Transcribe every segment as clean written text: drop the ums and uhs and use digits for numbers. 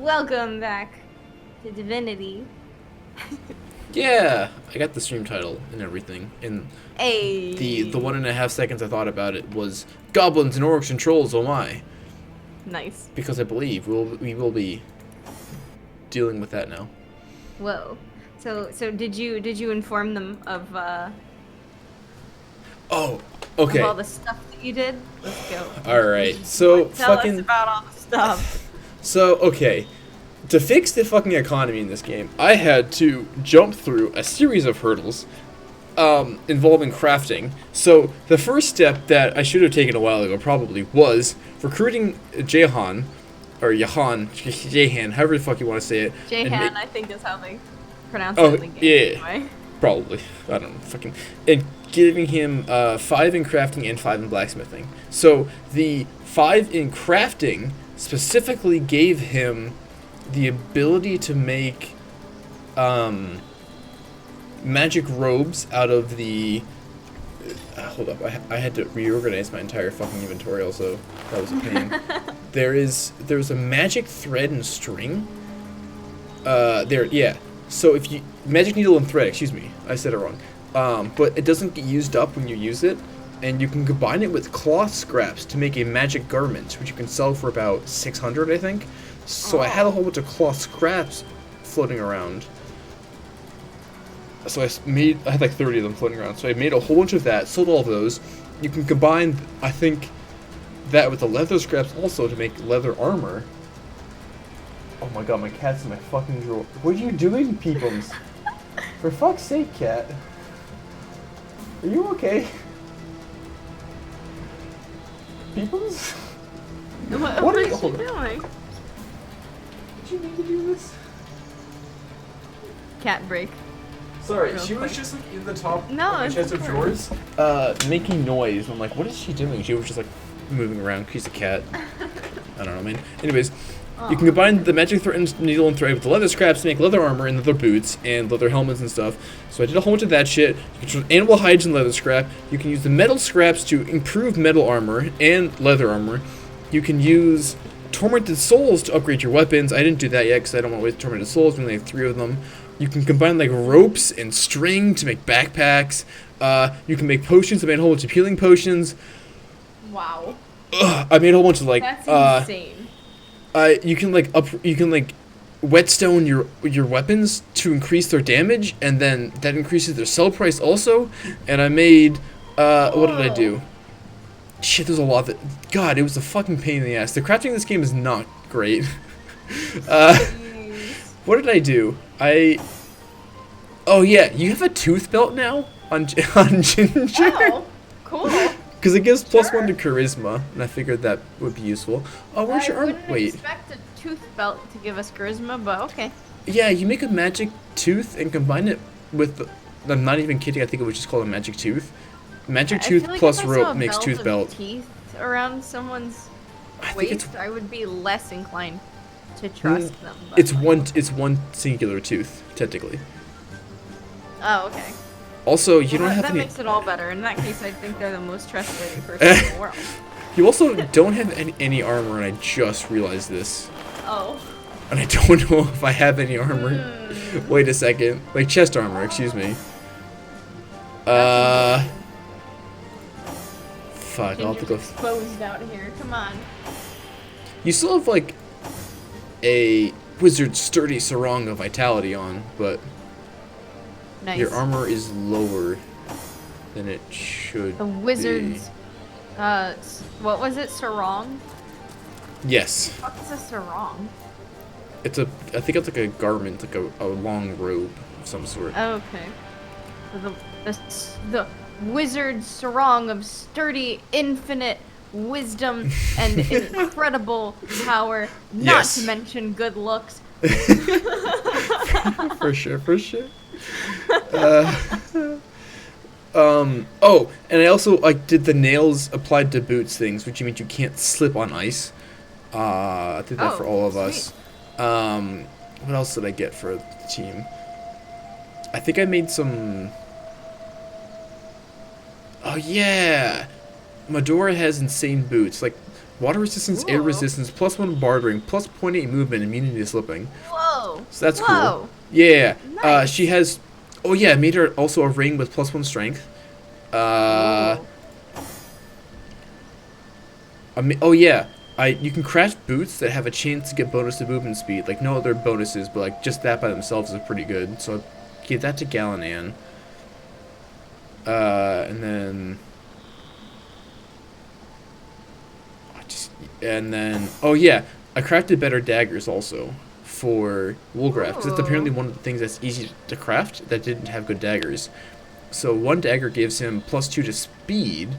Welcome back to Divinity. Yeah, I got the stream title and everything. And the Hey, 1.5 seconds I thought about it was goblins and orcs and trolls. Oh my! nice. Because I believe we will be dealing with that now. Whoa. So did you inform them Oh, of okay. all the stuff that you did? Let's go. All right. So Tell us fucking. about all the stuff. So okay. To fix the fucking economy in this game, I had to jump through a series of hurdles involving crafting. So the first step that I should have taken a while ago probably was recruiting Jahan, or Jahan, however the fuck you want to say it. Jahan, I think is how they pronounce it Oh in the game. yeah, Anyway. probably. I don't know. Fucking and giving him 5 in crafting and 5 in blacksmithing. So the 5 in crafting specifically gave him the ability to make magic robes out of the. Hold up, I had to reorganize my entire fucking inventory. Also, that was a pain. There's a magic thread and string. Yeah. So if you magic needle and thread, excuse me, I said it wrong. But it doesn't get used up when you use it, and you can combine it with cloth scraps to make a magic garment, which you can sell for about 600, I think. So I had a whole bunch of cloth scraps floating around. So I had like 30 of them floating around. So I made a whole bunch of that, sold all of those. You can combine, I think, that with the leather scraps also to make leather armor. Oh my god, my cat's in my fucking drawer. What are you doing, Peepums? For fuck's sake, cat. Are you okay? Peepums? What are is you she doing? Did you mean to do this? Cat break. Sorry, Real she was quick. just like in the top No, of my it's chest of fine. drawers, making noise. I'm like, what is she doing? She was just like moving around. She's a cat. I don't know, man. Anyways, you can combine the magic needle and thread with the leather scraps to make leather armor and leather boots and leather helmets and stuff. So I did a whole bunch of that shit. You can use animal hides and leather scrap. You can use the metal scraps to improve metal armor and leather armor. You can use tormented souls to upgrade your weapons. I didn't do that yet because I don't want to waste tormented souls. We only have 3 of them. You can combine like ropes and string to make backpacks. You can make potions. I made a whole bunch of healing potions. Wow. I made a whole bunch of like. That's insane. You can like whetstone your weapons to increase their damage, and then that increases their sell price also. And I made what did I do? Shit, there's a lot that. God, it was a fucking pain in the ass. The crafting in this game is not great. Jeez. What did I do? Oh yeah, you have a tooth belt now on Ginger. Oh, cool. Because it gives +1 Sure. to charisma, and I figured that would be useful. Oh, where's your I arm? wouldn't Wait. expect a tooth belt to give us charisma, but okay. Yeah, you make a magic tooth and combine it with. I'm not even kidding. I think it was just called a magic tooth. Magic I tooth feel like plus if I saw rope a makes belt tooth of belt. teeth around someone's I think waist, it's I would be less inclined to trust them. But it's like- one singular tooth technically. Oh, okay. Also, you don't Well, have that any. makes it all better. In that case, I think they're the most trustworthy person in the world. You also don't have any armor, and I just realized this. Oh. And I don't know if I have any armor. Hmm. Wait a second. Like chest armor, excuse me. Fuck, I'll have to Ginger's go. exposed out here. Come on. You still have like a wizard's sturdy sarong of vitality on, but Nice. your armor is lower than it should The be. wizard's. What was it? Sarong? Yes. What's a sarong? It's a. I think it's like a garment, like a long robe of some sort. Okay. So the wizard's sarong of sturdy, infinite wisdom and incredible power, not Yes. to mention good looks. For sure, for sure. Oh, and I also like did the nails applied to boots things, which means you can't slip on ice. I did that for all of us. What else did I get for the team? I think I made some. Oh yeah, Medora has insane boots. Like Water resistance, air Ooh. resistance, +1 bartering, plus +0.8 movement, immunity to slipping. Whoa. So that's Whoa. cool. Yeah. Nice. She has. Oh yeah, I made her also a ring with +1 strength. Ooh. Oh yeah. You can craft boots that have a chance to get bonus to movement speed. Like no other bonuses, but like just that by themselves is pretty good. So I gave that to Galanan. And then. Oh yeah, I crafted better daggers also for Woolgraph because that's apparently one of the things that's easy to craft that didn't have good daggers. So one dagger gives him +2 to speed,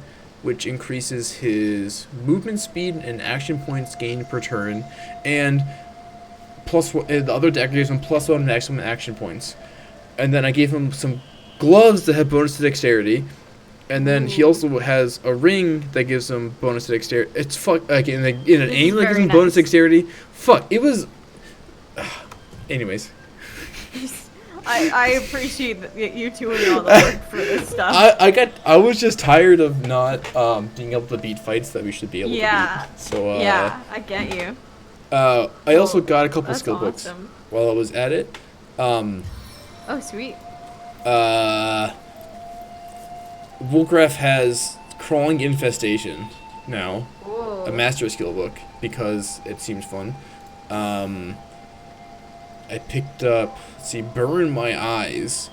which increases his movement speed and action points gained per turn, and the other dagger gives him +1 maximum action points. And then I gave him some gloves that have bonus to dexterity. And then he also has a ring that gives him bonus to dexterity. It's like in an aim that gives him bonus to dexterity. Fuck, it was. Anyways. I appreciate that you doing all the work for this stuff. I was just tired of not being able to beat fights that we should be able to beat. So yeah, I get you. I also got a couple skill books awesome. while I was at it. Oh, sweet. Woolgraph has Crawling Infestation now, Whoa. a master skill book, because it seems fun. I picked up, let's see, Burn My Eyes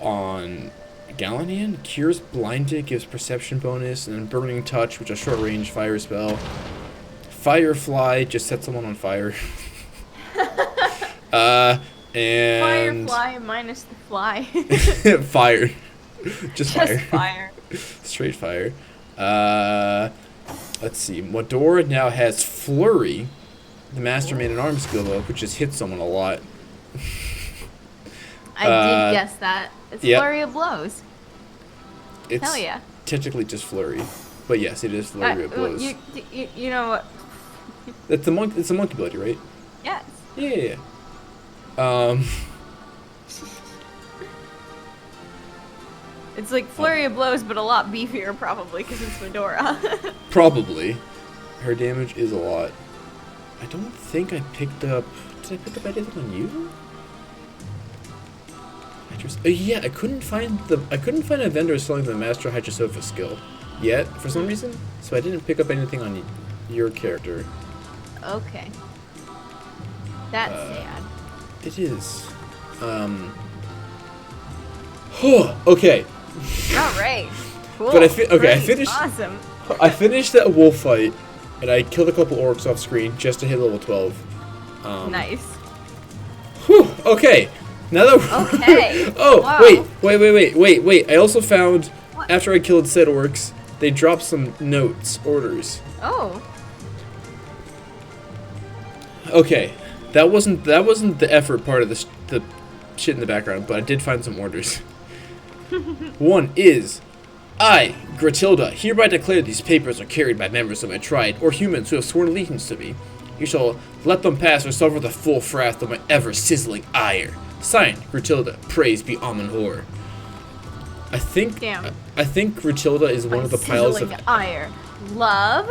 on Galanan. Cures Blinded, gives perception bonus, and then Burning Touch, which is a short range fire spell. Firefly just sets someone on fire. And Firefly minus the fly. fire. Just fire. Fire. Straight fire. Let's see. Modora now has Flurry, the Master Man-at-Arms skill book, which just hits someone a lot. I did guess that. It's Flurry of Blows. It's Hell yeah. technically just Flurry. But yes, it is Flurry of Blows. You know what? It's a monkey ability, right? Yes. Yeah. It's like Flurry of Blows, but a lot beefier, probably, because it's Medora. Probably. Her damage is a lot. I don't think I picked up... Did I pick up anything on you? Yeah, I couldn't find a vendor selling the Master Hydrosophist skill yet, for some reason. So I didn't pick up anything on your character. Okay. That's sad. It is. Okay. All right. Cool. But I finished. Awesome. I finished that wolf fight, and I killed a couple orcs off screen just to hit level 12. Nice. Whew. Okay. Now that. Okay. Oh Wow. wait! I also found after I killed said orcs, they dropped some orders. Oh. Okay, that wasn't the effort part of the shit in the background, but I did find some orders. One is, I, Gratilda, hereby declare these papers are carried by members of my tribe or humans who have sworn allegiance to me. You shall let them pass or suffer the full wrath of my ever-sizzling ire. Signed, Gratilda, praise be Amun-Hor. I think Gratilda is one of the piles of... Sizzling ire. Love...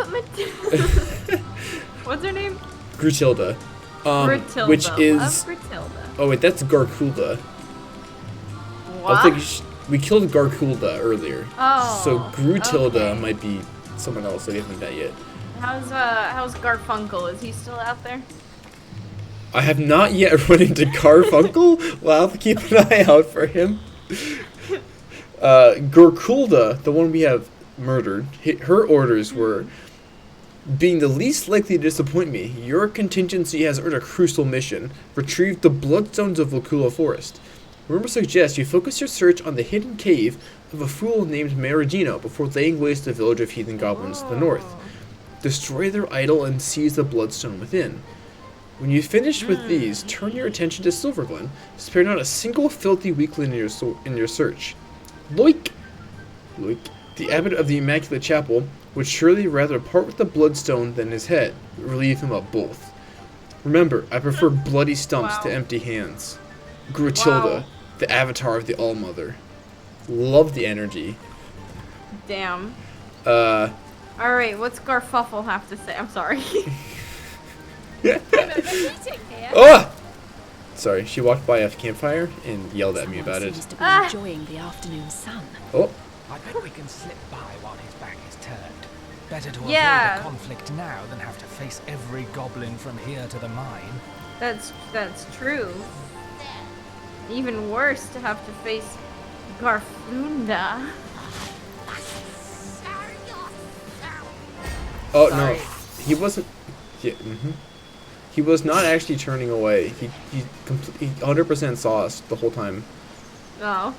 What's her name? Gratilda. Gratilda. Which is... Love Gratilda. Oh wait, that's Garkulda. What? We killed Garkulda earlier. Oh. So Grutilda okay. might be someone else that we haven't met yet. How's Garfunkel? Is he still out there? I have not yet run into Garfunkel. Well, I'll have to keep an eye out for him. Garkulda, the one we have murdered, her orders were being the least likely to disappoint me. Your contingency has earned a crucial mission. Retrieve the bloodstones of Volcula Forest. Rumor suggests you focus your search on the hidden cave of a fool named Meridino before laying waste the village of heathen goblins to the north. Destroy their idol and seize the bloodstone within. When you finish with these, turn your attention to Silverglen. Spare not a single filthy weakling in your search. Loik, the abbot of the Immaculate Chapel, would surely rather part with the bloodstone than his head. Relieve him of both. Remember, I prefer bloody stumps to empty hands. Grutilda, the avatar of the All-Mother. Love the energy. Damn. All right, what's Garfuffle have to say? I'm sorry. Oh! Sorry, she walked by a campfire and yelled at me about it. Seems to be enjoying the afternoon sun. Oh, I bet we can slip by while his back is turned. Better to avoid Yeah. a conflict now than have to face every goblin from here to the mine. That's true. Even worse to have to face Garfunda. oh Sorry. no, he wasn't. Yeah, he was not actually turning away. He 100% saw us the whole time. Oh.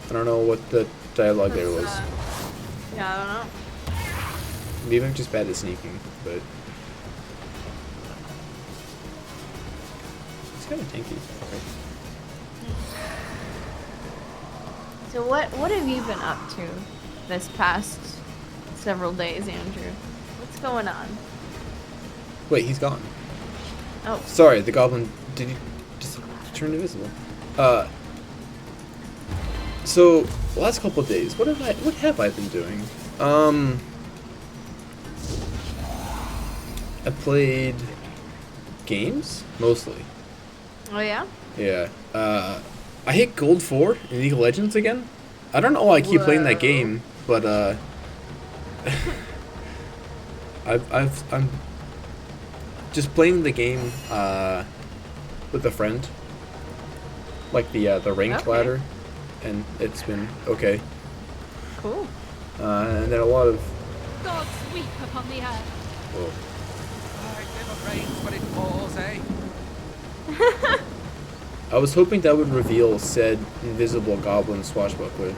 I don't know what the dialogue there was. Yeah, I don't know. Maybe I'm just bad at sneaking, but it's kind of tanky. Okay. So what have you been up to this past several days, Andrew? What's going on? Wait, he's gone. Oh. Sorry, the goblin did he just turn invisible? So last couple of days, what have I been doing? I played games mostly. Oh yeah? Yeah. I hit gold 4 in League of Legends again. I don't know why I keep playing that Whoa. game, but I'm just playing the game with a friend, like the ranked Okay. ladder, and it's been okay. Cool. And then a lot of God sweep upon the earth. well, It never rains when it falls, eh? I was hoping that would reveal said invisible goblin swashbuckler,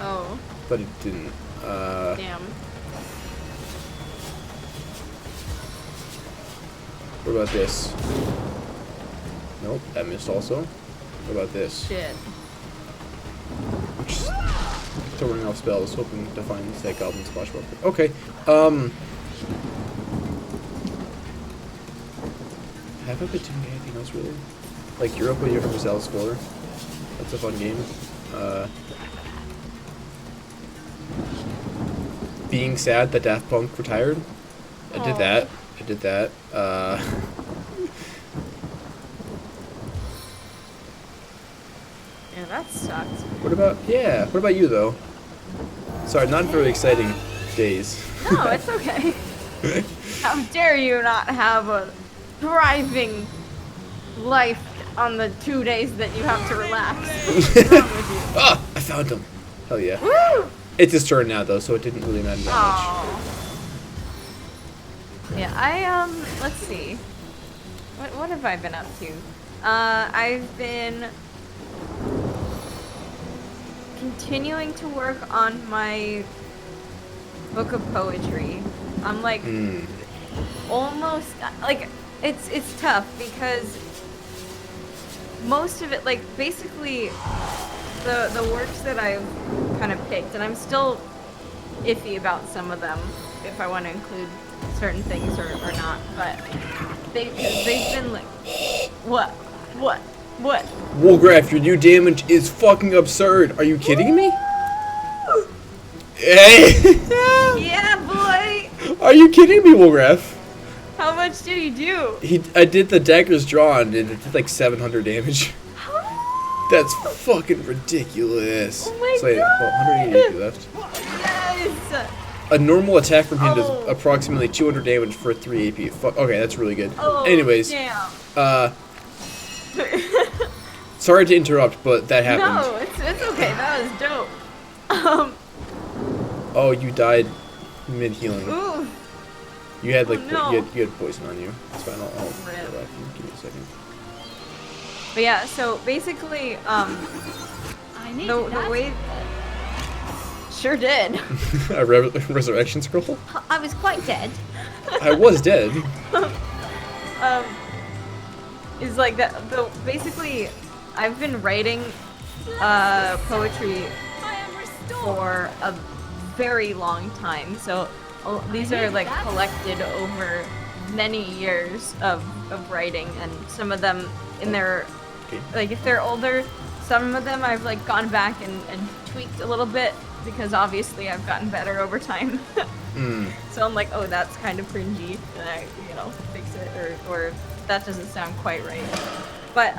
Oh, but it didn't. damn. What about this? Nope, that missed also. What about this? Shit. Just throwing off spells, hoping to find that goblin swashbuckler. Okay. Have I been doing anything else really? Like Europa Universal Score. That's a fun game. Being sad that Daft Punk retired. I did Aw. that. I did that. Yeah, that sucks. What about you though? Sorry, not very exciting days. No, it's okay. How dare you not have a thriving life on the 2 days that you have to relax? What's wrong with you? Ah, I found him. Hell yeah. Woo! It's his turn now though, so it didn't really matter that Aw. Yeah, let's see. What have I been up to? I've been continuing to work on my book of poetry. I'm like much. almost like it's tough because most of it, like basically the works that I've kind of picked, and I'm still iffy about some of them if I want to include certain things or not, but they've been like what Woolgraph, your new damage is fucking absurd. Are you kidding me? Hey! yeah boy, Are you kidding me, Woolgraph? how much did he do? I did the daggers drawn and it did like 700 damage. That's fucking ridiculous. Oh my So, wait, God. 180 left. Yes. A normal attack from him Oh. does approximately 200 damage for 3 AP. Okay, that's really good. Oh, Anyways, damn. sorry to interrupt, but that happened. No, it's okay. That was dope. Oh, you died mid healing. Ooh. You had like Oh, no. you had poison on you. It's fine. I'll Rip. go back and give me a second. But yeah, so basically, I need the that. way. Sure did. A resurrection scroll? I was quite dead. I was dead. Is like that. Basically, I've been writing poetry I am restored. for a very long time. So these are like collected over many years of writing, and some of them in their Okay. like if they're older, some of them I've like gone back and tweaked a little bit because obviously I've gotten better over time. So I'm like, oh, that's kind of cringy, and I, fix it, or that doesn't sound quite right. But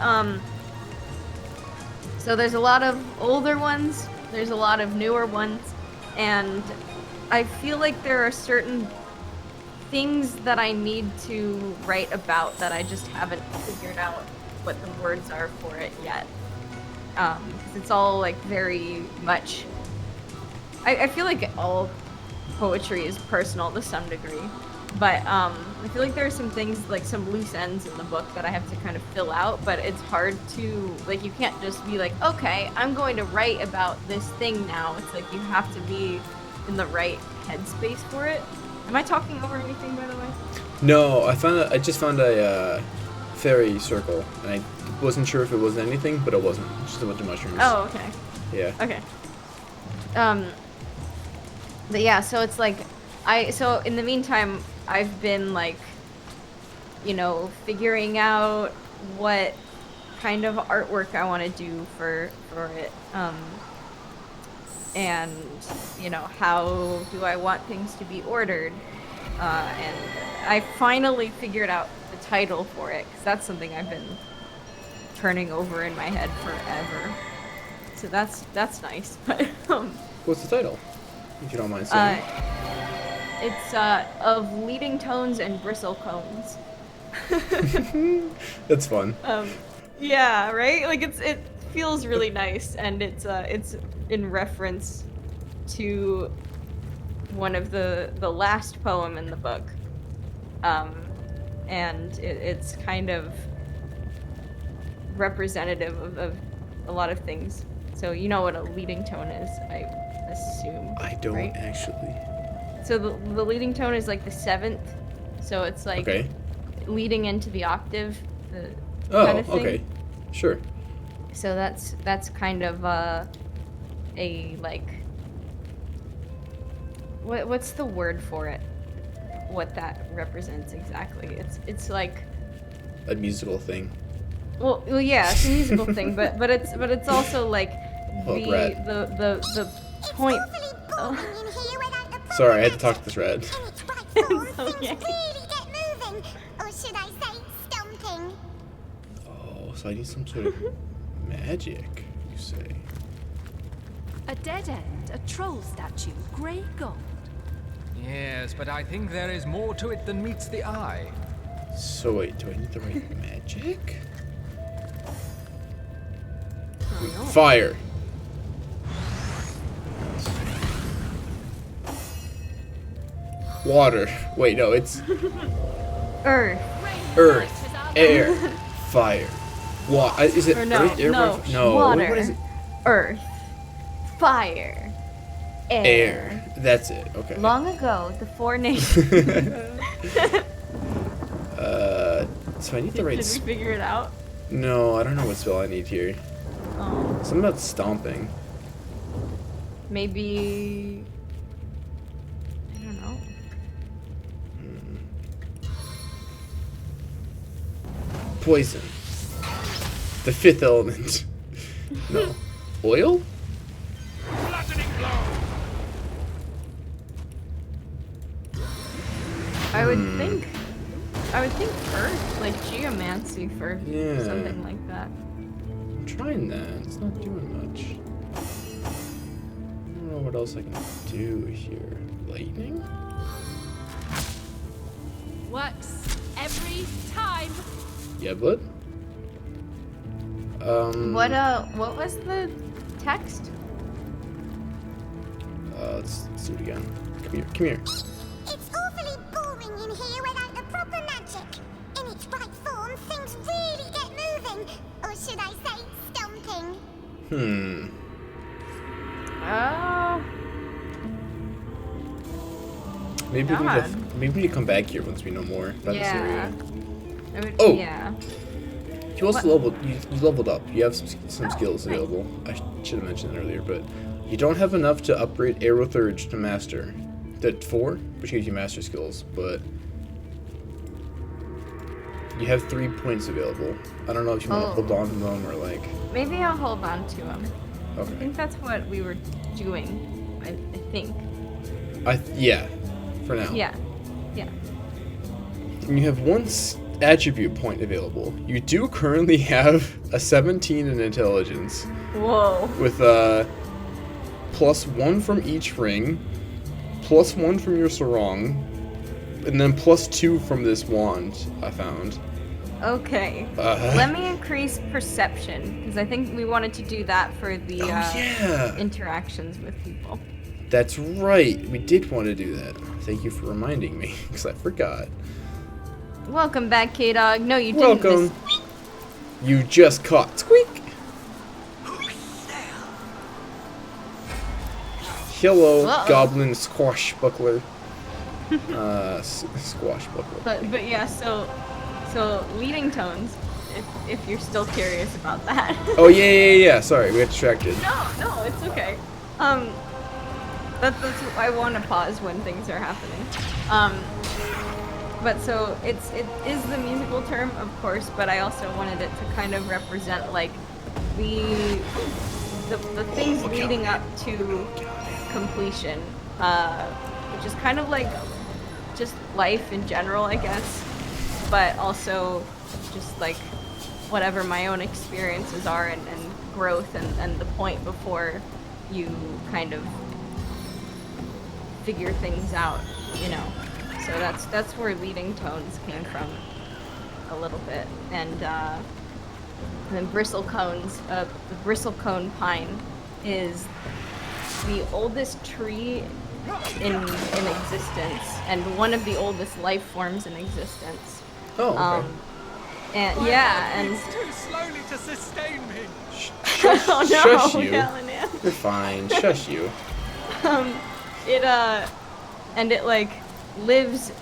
so there's a lot of older ones, there's a lot of newer ones, and I feel like there are certain things that I need to write about that I just haven't figured out what the words are for it yet. 'Cause it's all like very much. I feel like all poetry is personal to some degree, but I feel like there are some things, like some loose ends in the book that I have to kind of fill out, but it's hard to, like, you can't just be like, okay, I'm going to write about this thing now. It's like you have to be in the right headspace for it. Am I talking over anything, by the way? No, I just found a fairy circle, and I wasn't sure if it was anything, but it wasn't. Just a bunch of mushrooms. Oh, okay. Yeah. Okay. But yeah, so it's like, so in the meantime, I've been like, figuring out what kind of artwork I want to do for it. And, how do I want things to be ordered? And I finally figured out the title for it, because that's something I've been turning over in my head forever. So that's nice. But What's the title? If you don't mind saying. it's of leading tones and bristle cones. That's fun. Yeah, right? Like it feels really nice, and it's in reference to one of the last poem in the book. And it's kind of representative of a lot of things. So you know what a leading tone is, I assume. I don't right? actually. So the leading tone is like the 7th. So it's like leading into the octave. Kind of thing. Okay. Sure. So that's kind of a like, what's the word for it? What that represents exactly? It's like A musical thing. Well, yeah, it's a musical thing, but it's also like the point. Sorry, I had to talk to this rat. Okay. Oh, so I need some sort of magic, you say? A dead end, a troll statue, grey gold. Yes, but I think there is more to it than meets the eye. So wait, do I need the right magic? Fire. Water. Wait, no, it's Earth. earth, air, fire. Is it Or no, earth, air, no, fire? No. water. What is it? Earth. Fire. Air. That's it. Okay. Long ago, the 4 nations. So I need the right. Did we figure it out? No, I don't know what spell I need here. Oh. Something about stomping. Maybe. I don't know. Poison. The 5th element. No. Oil? I would think earth, like geomancy for Yeah. something like that. I'm trying that. It's not doing much. I don't know what else I can do here. Lightning? Works every time. Yeah, but. What was the text? Let's do it again. Come here. It's awfully boring in here without the proper magic. In its right form, things really get moving. Or should I say, stomping. Oh. Maybe God. maybe we need to come back here once we know more about this area. I would, Oh. Yeah. You also What? you leveled up. You have some skills available. I should have mentioned that earlier, but you don't have enough to upgrade Aerothurge to Master. That 4, which gives you Master skills, but you have 3 points available. I don't know if you want to hold on to them or like. Maybe I'll hold on to him. I Okay. think that's what we were doing. think. Yeah, for now. Yeah. And you have one attribute point available. You do currently have a 17 in intelligence. Whoa. With +1 from each ring, +1 from your sarong, and then +2 from this wand I found. Okay. Let me increase perception, because I think we wanted to do that for the interactions with people. That's right. We did want to do that. Thank you for reminding me, because I forgot. Welcome back, K-Dog. No, you didn't. Welcome. You just caught Squeak. Hello, Goblin Squashbuckler. Squashbuckler. But yeah, so leading tones, if you're still curious about that. Oh yeah. Sorry, we got distracted. No, it's okay. That's I want to pause when things are happening. But so it is the musical term, of course, but I also wanted it to kind of represent like the things leading up to completion, which is kind of like just life in general, I guess, but also just like whatever my own experiences are and growth and the point before you kind of figure things out, you know. So that's where leading tones came from a little bit. And then bristle cones, the bristlecone pine is the oldest tree in existence and one of the oldest life forms in existence. Oh, okay. And yeah, and It's too slowly to sustain me. oh no, Shush you. Gallinan. You're fine. Shush you. It like lives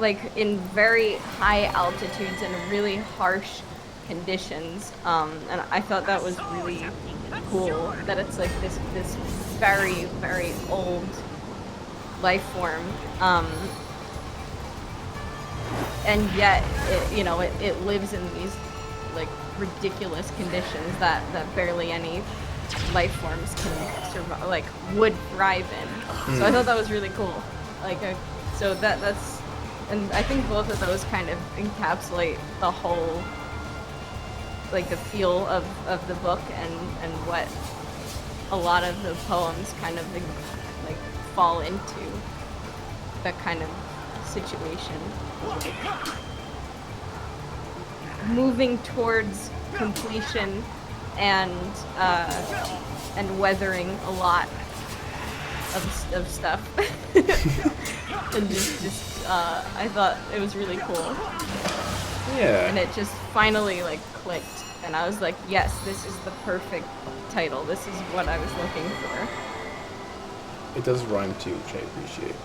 like in very high altitudes and really harsh conditions, and I thought that was really cool that it's like this very, very old life form, and yet it lives in these like ridiculous conditions that barely any life forms can survive, like would thrive in. So I thought that was really cool. Like so that's, and I think both of those kind of encapsulate the whole, like the feel of the book and what a lot of the poems kind of like fall into, that kind of situation. Moving towards completion and weathering a lot of stuff. And just I thought it was really cool. Yeah. And it just finally like clicked, and I was like, yes, this is the perfect title. This is what I was looking for. It does rhyme too, which I appreciate.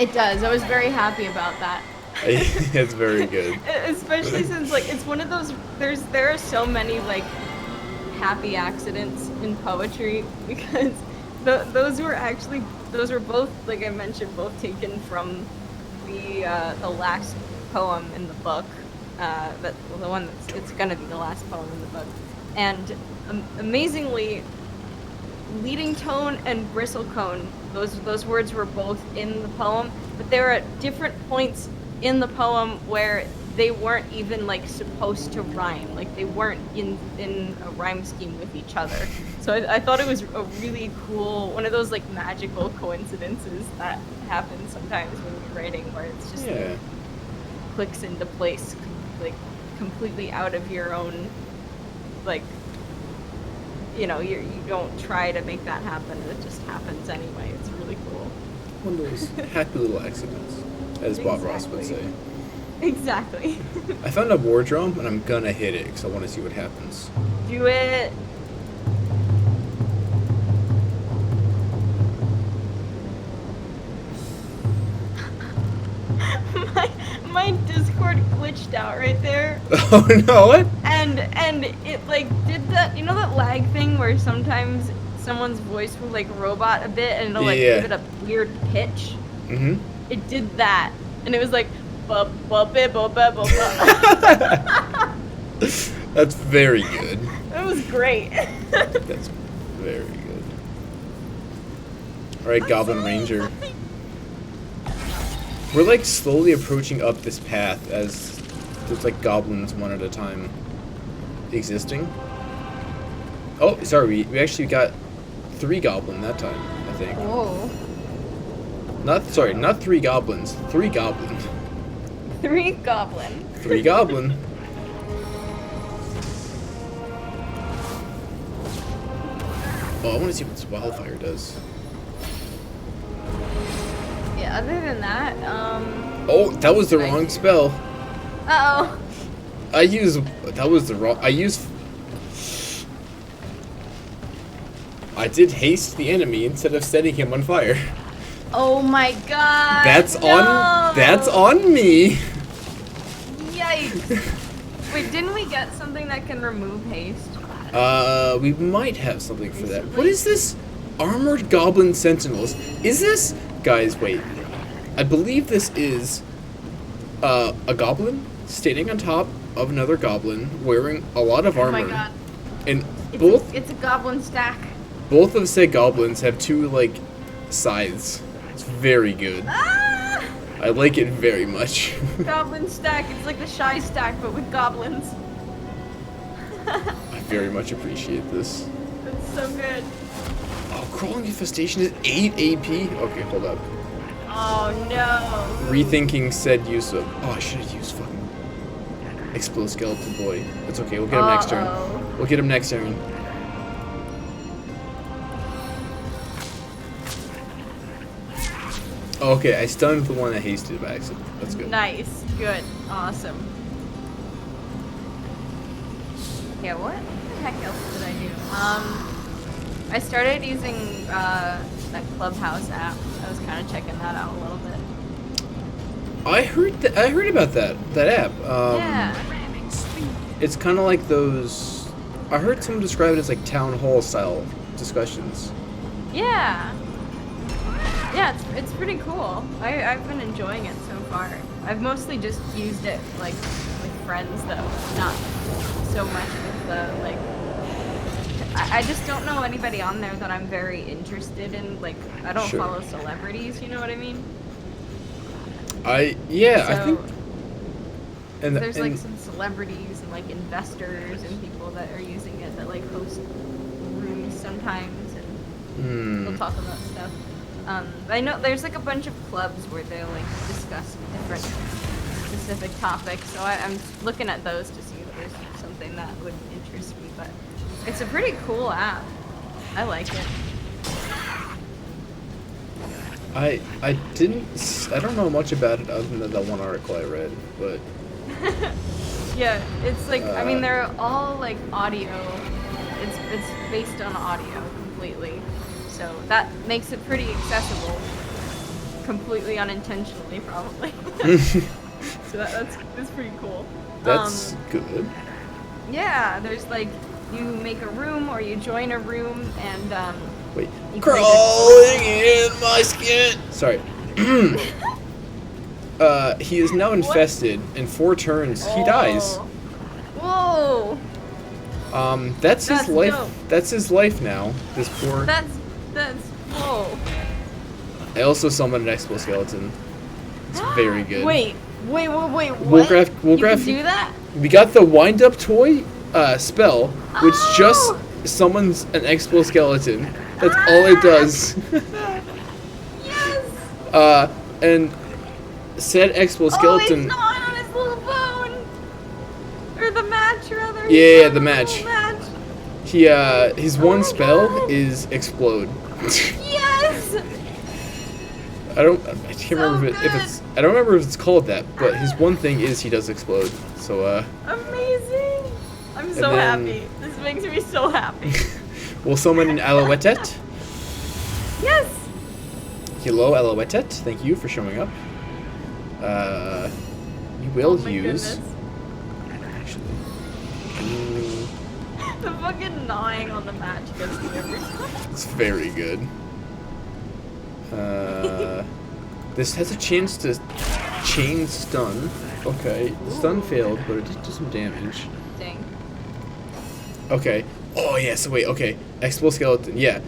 It does. I was very happy about that. It's very good. Especially since like it's one of those, there are so many like happy accidents in poetry, because those were both, like I mentioned, both taken from the last poem in the book, the one it's gonna be the last poem in the book. And amazingly, leading tone and bristlecone, those words were both in the poem, but they were at different points in the poem where they weren't even like supposed to rhyme, like they weren't in a rhyme scheme with each other. So I thought it was a really cool, one of those like magical coincidences that happen sometimes when you're writing, where it's just like, clicks into place, like completely out of your own, like, you know, you don't try to make that happen, it just happens anyway. It's really cool. One of those happy little accidents, as Bob Ross would say. Exactly. I found a war drum, and I'm gonna hit it because I want to see what happens. Do it. my Discord glitched out right there. Oh no! What? And it like did that, you know, that lag thing where sometimes someone's voice will like robot a bit and it'll like give it a weird pitch. Mm-hmm. It did that, and it was like. That's very good. That was great. That's very good. Alright, Goblin Ranger. We're like slowly approaching up this path as there's like goblins one at a time existing. Oh, sorry, we actually got 3 goblin that time, I think. Whoa. Not 3 goblins, 3 goblin. 3 goblin. 3 goblin. Oh, I want to see what this wildfire does. Yeah, other than that, Oh, that was the wrong spell. Uh-oh. I did haste the enemy instead of setting him on fire. Oh my god. That's no. on me. Yikes. Wait, didn't we get something that can remove haste? We might have something for that. What is this? Armored Goblin Sentinels. Is this? Guys, wait. I believe this is a goblin standing on top of another goblin wearing a lot of armor. Oh my god. And It's a goblin stack. both of said goblins have 2 like scythes. It's very good. Ah! I like it very much. Goblin stack. It's like the shy stack, but with goblins. I very much appreciate this. That's so good. Oh, Crawling Infestation is 8 AP? Okay, hold up. Oh no. Rethinking said use of... Oh, I should have used fucking... Exploskeleton boy. It's okay, we'll get him next turn. Uh-oh. We'll get him next turn. Oh, okay, I stunned the one that hasted by accident. That's good. Nice. Good. Awesome. Yeah, what the heck else did I do? I started using that Clubhouse app. I was kind of checking that out a little bit. I heard about that app. Yeah. It's kind of like those... I heard someone describe it as like town hall style discussions. Yeah. Yeah, it's pretty cool. I've been enjoying it so far. I've mostly just used it like with friends though, not so much with the like. I just don't know anybody on there that I'm very interested in. Like I don't Sure. follow celebrities. You know what I mean? I So, think. And there's like some celebrities and like investors and people that are using it that like host rooms sometimes and they'll talk about stuff. I know there's like a bunch of clubs where they'll like discuss different specific topics, so I'm looking at those to see if there's something that would interest me, but it's a pretty cool app. I like it. I don't know much about it other than that one article I read, but Yeah, it's like I mean they're all like audio. It's based on audio completely. So that makes it pretty accessible. Completely unintentionally, probably. So that's pretty cool. that's good. Yeah, there's like you make a room or you join a room and Wait, you crawling in my skin. Sorry. He is now infested. In 4 turns, he dies. Whoa! That's his That's life. dope. That's his life now. This poor. That's whoa. I also summoned an exoskeleton. It's very good. Wait, what? We'll graph. You can do that? We got the wind up toy spell, which just Oh! summons an exoskeleton. That's all it does. Yes! And said Oh, he's exoskeleton. gnawing on his little bone! Or the match, rather. Yeah, He's the got a match. little match. His Oh one my spell God. is explode. Yes! I can't remember if it's. I don't remember if it's called that, but his one thing is he does explode. So Amazing! I'm so then- happy. This makes me so happy. we'll summon an Alouettet. Yes! Hello, Alouettet. Thank you for showing up. You will Oh my use. goodness. Actually. The fucking gnawing on the match gets me every time. It's very good. This has a chance to chain stun. Okay, the stun failed, but it did do some damage. Dang. Okay. Oh yeah. So wait. Okay. Exoskeleton. Yeah.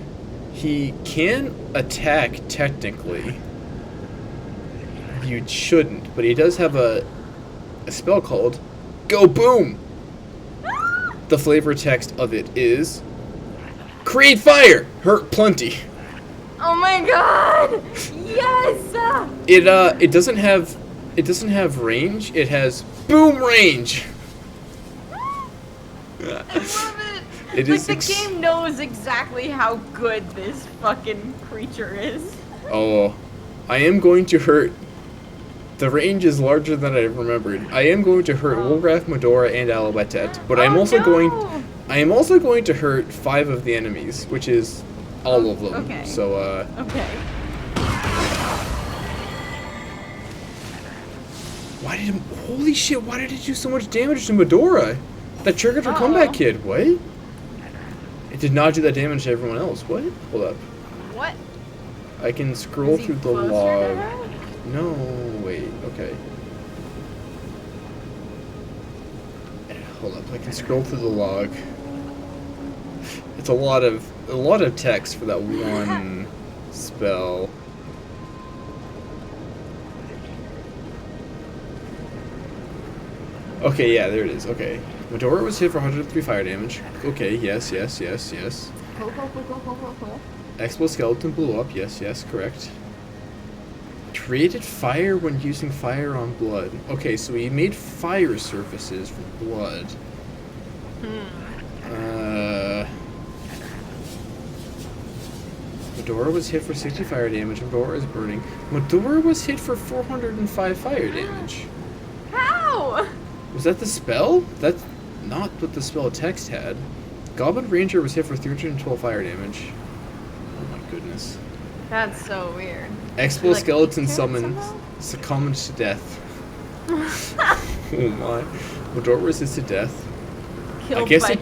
He can attack technically. You shouldn't, but he does have a spell called Go Boom. The flavor text of it is create fire, hurt plenty. Oh my god! Yes! It doesn't have range. It has boom range. I love it. It Like is the game knows exactly how good this fucking creature is. Oh, I am going to hurt. The range is larger than I remembered. I am going to hurt Wolgraf, Medora, and Alabatet, but I am also going to hurt 5 of the enemies, which is all of them. Okay. So Okay. why did holy shit? Why did it do so much damage to Medora? That triggered her comeback kid. What? It did not do that damage to everyone else. What? Hold up. What? I can scroll Is he through the closer to log. her? No, wait. Okay. Hold up. I can scroll through the log. It's a lot of text for that one spell. Okay, yeah, there it is. Okay. Medora was hit for 103 fire damage. Okay, yes. Exoskeleton blew up. Yes, correct. Created fire when using fire on blood. Okay, so he made fire surfaces for blood. Medora was hit for 60 fire damage. Medora is burning. Medora was hit for 405 fire damage. How? Was that the spell? That's not what the spell text had. Goblin Ranger was hit for 312 fire damage. Oh my goodness. That's so weird. Exoskeleton Like, summoned, somehow? succumbed to death. Oh my. Medora resisted death. Killed I guess by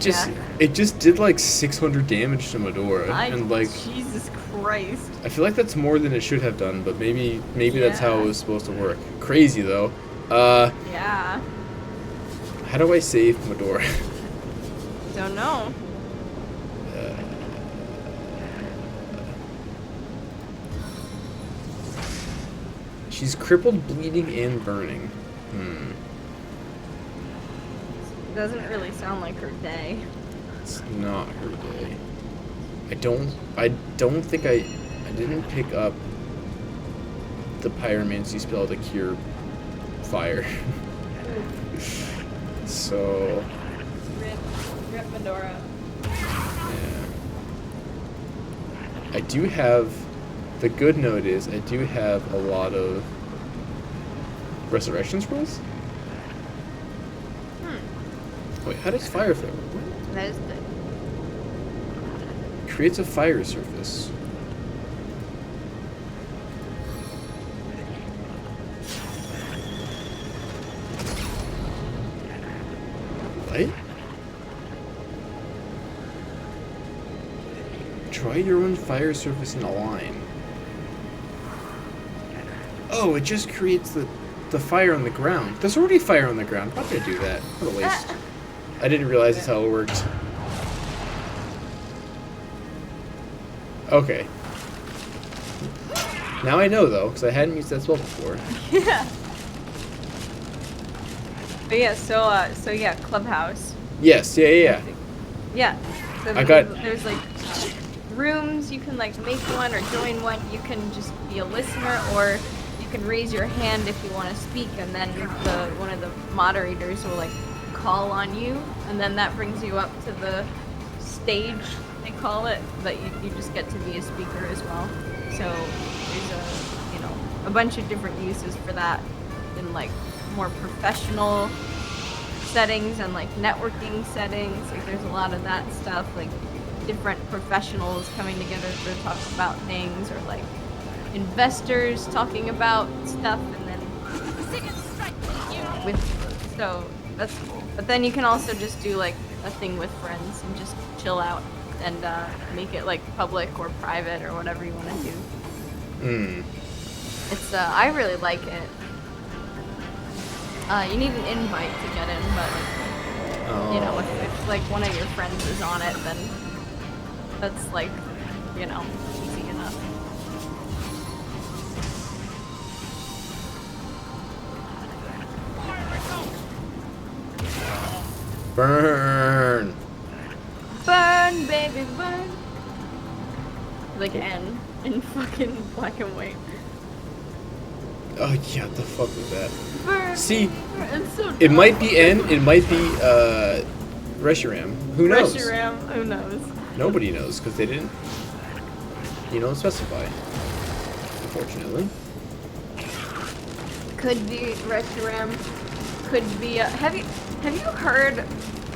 it just did like 600 damage to Medora, and like Jesus Christ. I feel like that's more than it should have done, but maybe that's how it was supposed to work. Crazy though. Yeah. How do I save Medora? Don't know. She's crippled, bleeding, and burning. Doesn't really sound like her day. It's not her day. I don't think I didn't pick up the pyromancy spell to cure fire. So Rip Medora. yeah. I do have the good note is I do have a lot of resurrection scrolls. Wait, how does fire flare work? That is the Creates a fire surface. What? Try your own fire surface in a line. Oh, it just creates the fire on the ground. There's already fire on the ground. Why did I do that? What a waste. I didn't realize that's how it worked. Okay. Now I know though, because I hadn't used that spell before. Yeah. But yeah, so yeah, Clubhouse. Yes, yeah. Yeah. So there's like rooms, you can like make one or join one, you can just be a listener, or you can raise your hand if you want to speak, and then one of the moderators will like call on you, and then that brings you up to the stage, they call it, but you just get to be a speaker as well. So there's a bunch of different uses for that in like more professional settings and like networking settings. Like there's a lot of that stuff, like different professionals coming together to talk about things, or like investors talking about stuff, and then so that's cool. But then you can also just do like a thing with friends and just chill out and make it like public or private or whatever you want to do. It's I really like it. You need an invite to get in, but if like one of your friends is on it, then that's like you know, easy enough. Burn. Burn, baby, burn. Like N in fucking black and white. Oh yeah, what the fuck was that? Burn. See, It's so it dumb. might be N, it might be Reshiram. Who knows? Reshiram, who knows? Nobody knows because they didn't, specify. Unfortunately. Could be Reshiram. Could be. Have you heard?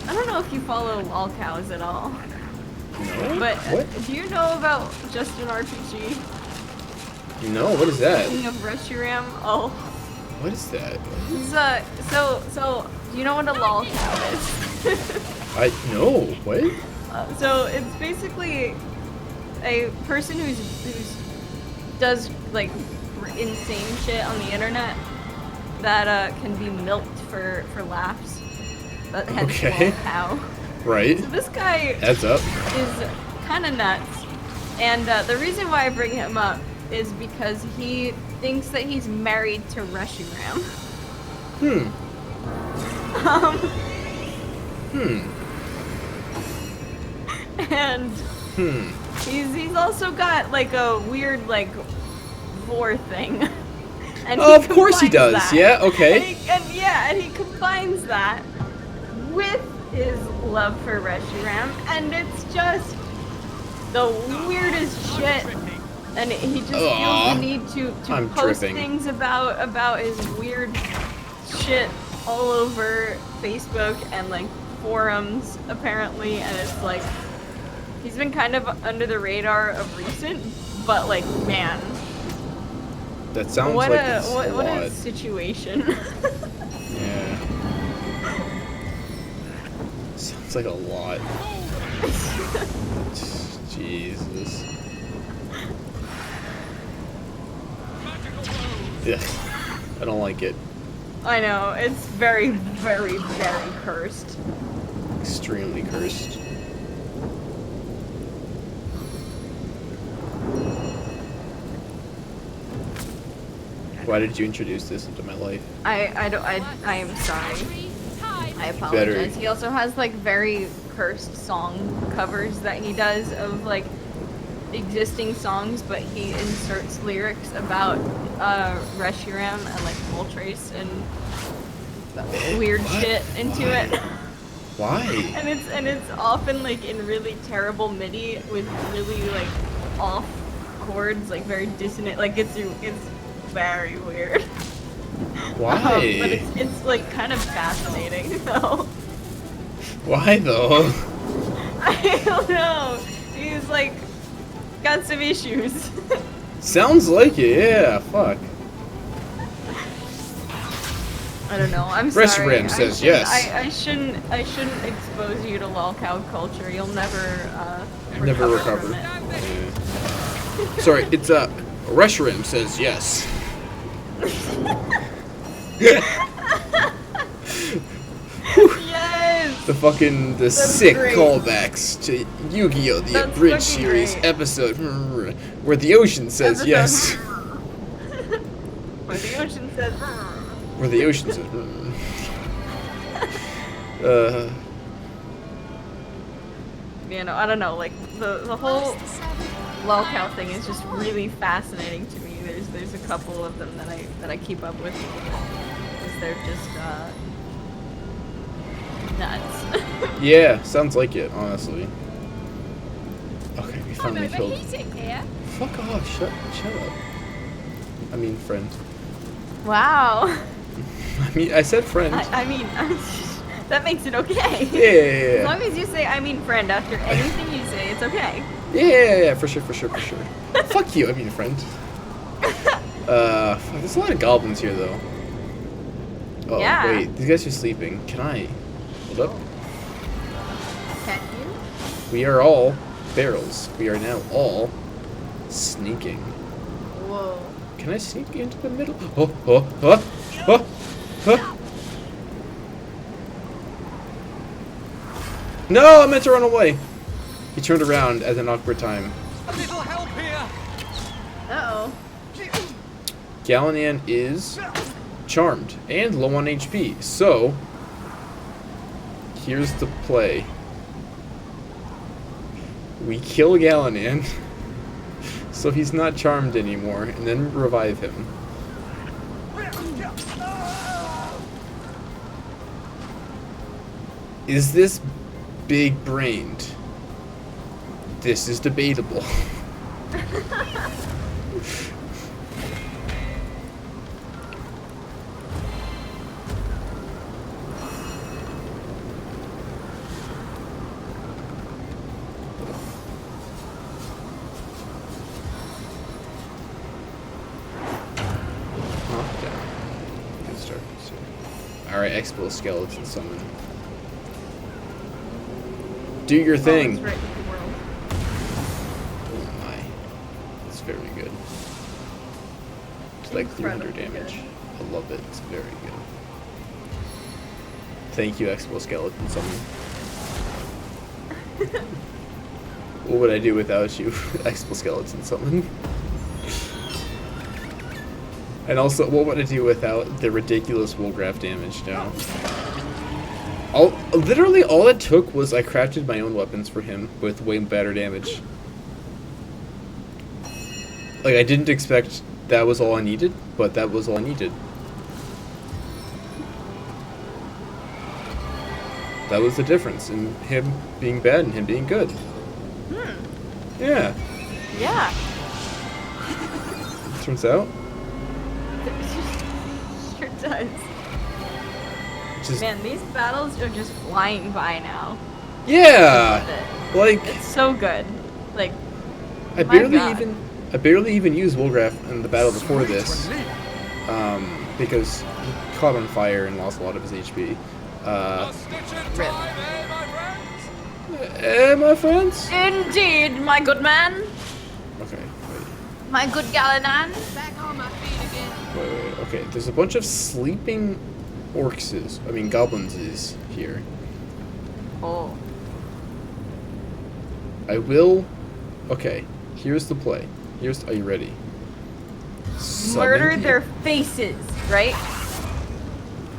I don't know if you follow lolcows at all, No. but What? do you know about Justin RPG? No. What is that? King of Reshiram? Oh, What is that? it's so do you know what a lolcow is? I no. What? So it's basically a person who's does like insane shit on the internet that can be milked for laughs. But hence Okay. lolcow. Right. So this guy Heads up. is kind of nuts, and the reason why I bring him up is because he thinks that he's married to Reshiram. And he's also got like a weird like vor thing. And Oh, of course he combines does. that. Yeah, okay. And he combines that with his love for Reshiram, and it's just the weirdest shit. And he just feels the need to I'm post dripping. things about his weird shit all over Facebook and like forums apparently, and it's like he's been kind of under the radar of recent, but like man, That sounds what like a it's what, a what lot. a situation. Yeah. Sounds like a lot. Jesus. Yeah. I don't like it. I know, it's very, very, very cursed. Extremely cursed. Why did you introduce this into my life? I am sorry. I apologize. Better. He also has like very cursed song covers that he does of like existing songs, but he inserts lyrics about Reshiram and like Moltres and weird shit into it. Why? And it's often like in really terrible MIDI with really like off chords, like very dissonant. Like it's very weird. Why? But it's like kind of fascinating though. Why though? I don't know. He's like got some issues. Sounds like it, yeah, fuck. I don't know. I'm sorry. Reshiram says yes. I shouldn't expose you to lolcow culture. You'll never Never recover. from it. Yeah. Sorry, it's Reshiram says yes. Yes. The sick great. callbacks to Yu-Gi-Oh! The That's Abridged fucking series great. episode where the ocean says Episode- yes. Where the ocean says. Where the ocean says You know, I don't know. Like the whole lolcow thing is just really fascinating to me. There's a couple of them that I keep up with because they're just nuts. Yeah, sounds like it, honestly. Okay, we finally killed. here. Fuck off, shut up. I mean friend. Wow. I said friend. I mean, that makes it okay. Yeah. As long as you say "I mean friend" after anything you say, it's okay. Yeah, for sure. Fuck you, I mean friend. Fuck, there's a lot of goblins here though. Oh, Yeah. wait, these guys are sleeping. Can I? Hold up. Can you? We are all barrels. We are now all sneaking. Whoa. Can I sneak into the middle? Oh. No, I meant to run away. He turned around at an awkward time. A little help here! Uh-oh. Galanan is charmed and low on HP. So, here's the play. We kill Galanan, so he's not charmed anymore, and then revive him. Is this big-brained? This is debatable. Good start. Alright, Exploskeleton summon. Do your thing. Oh, right with the world. Oh my. That's very good. It's like 300 Incredibly damage. I love it. It's very good. Thank you, Exploskeleton summon. What would I do without you, Exploskeleton summon? And also, what would I do without the ridiculous Woolgraph damage now? Literally all it took was I crafted my own weapons for him with way better damage. Like, I didn't expect that was all I needed, but that was all I needed. That was the difference in him being bad and him being good. Yeah. Yeah. Turns out. Sure does. Just, Man, these battles are just flying by now. yeah. Like, It's so good. Like, I my barely God. even used Woolgraph in the battle before this. Because he caught on fire and lost a lot of his HP. Rip. My friends? Indeed, my good man. Okay, wait. My good Galanan. Wait. Okay, there's a bunch of sleeping goblins is here. Oh. I will... Okay, here's the play. Are you ready? Murder Summon their faces, right?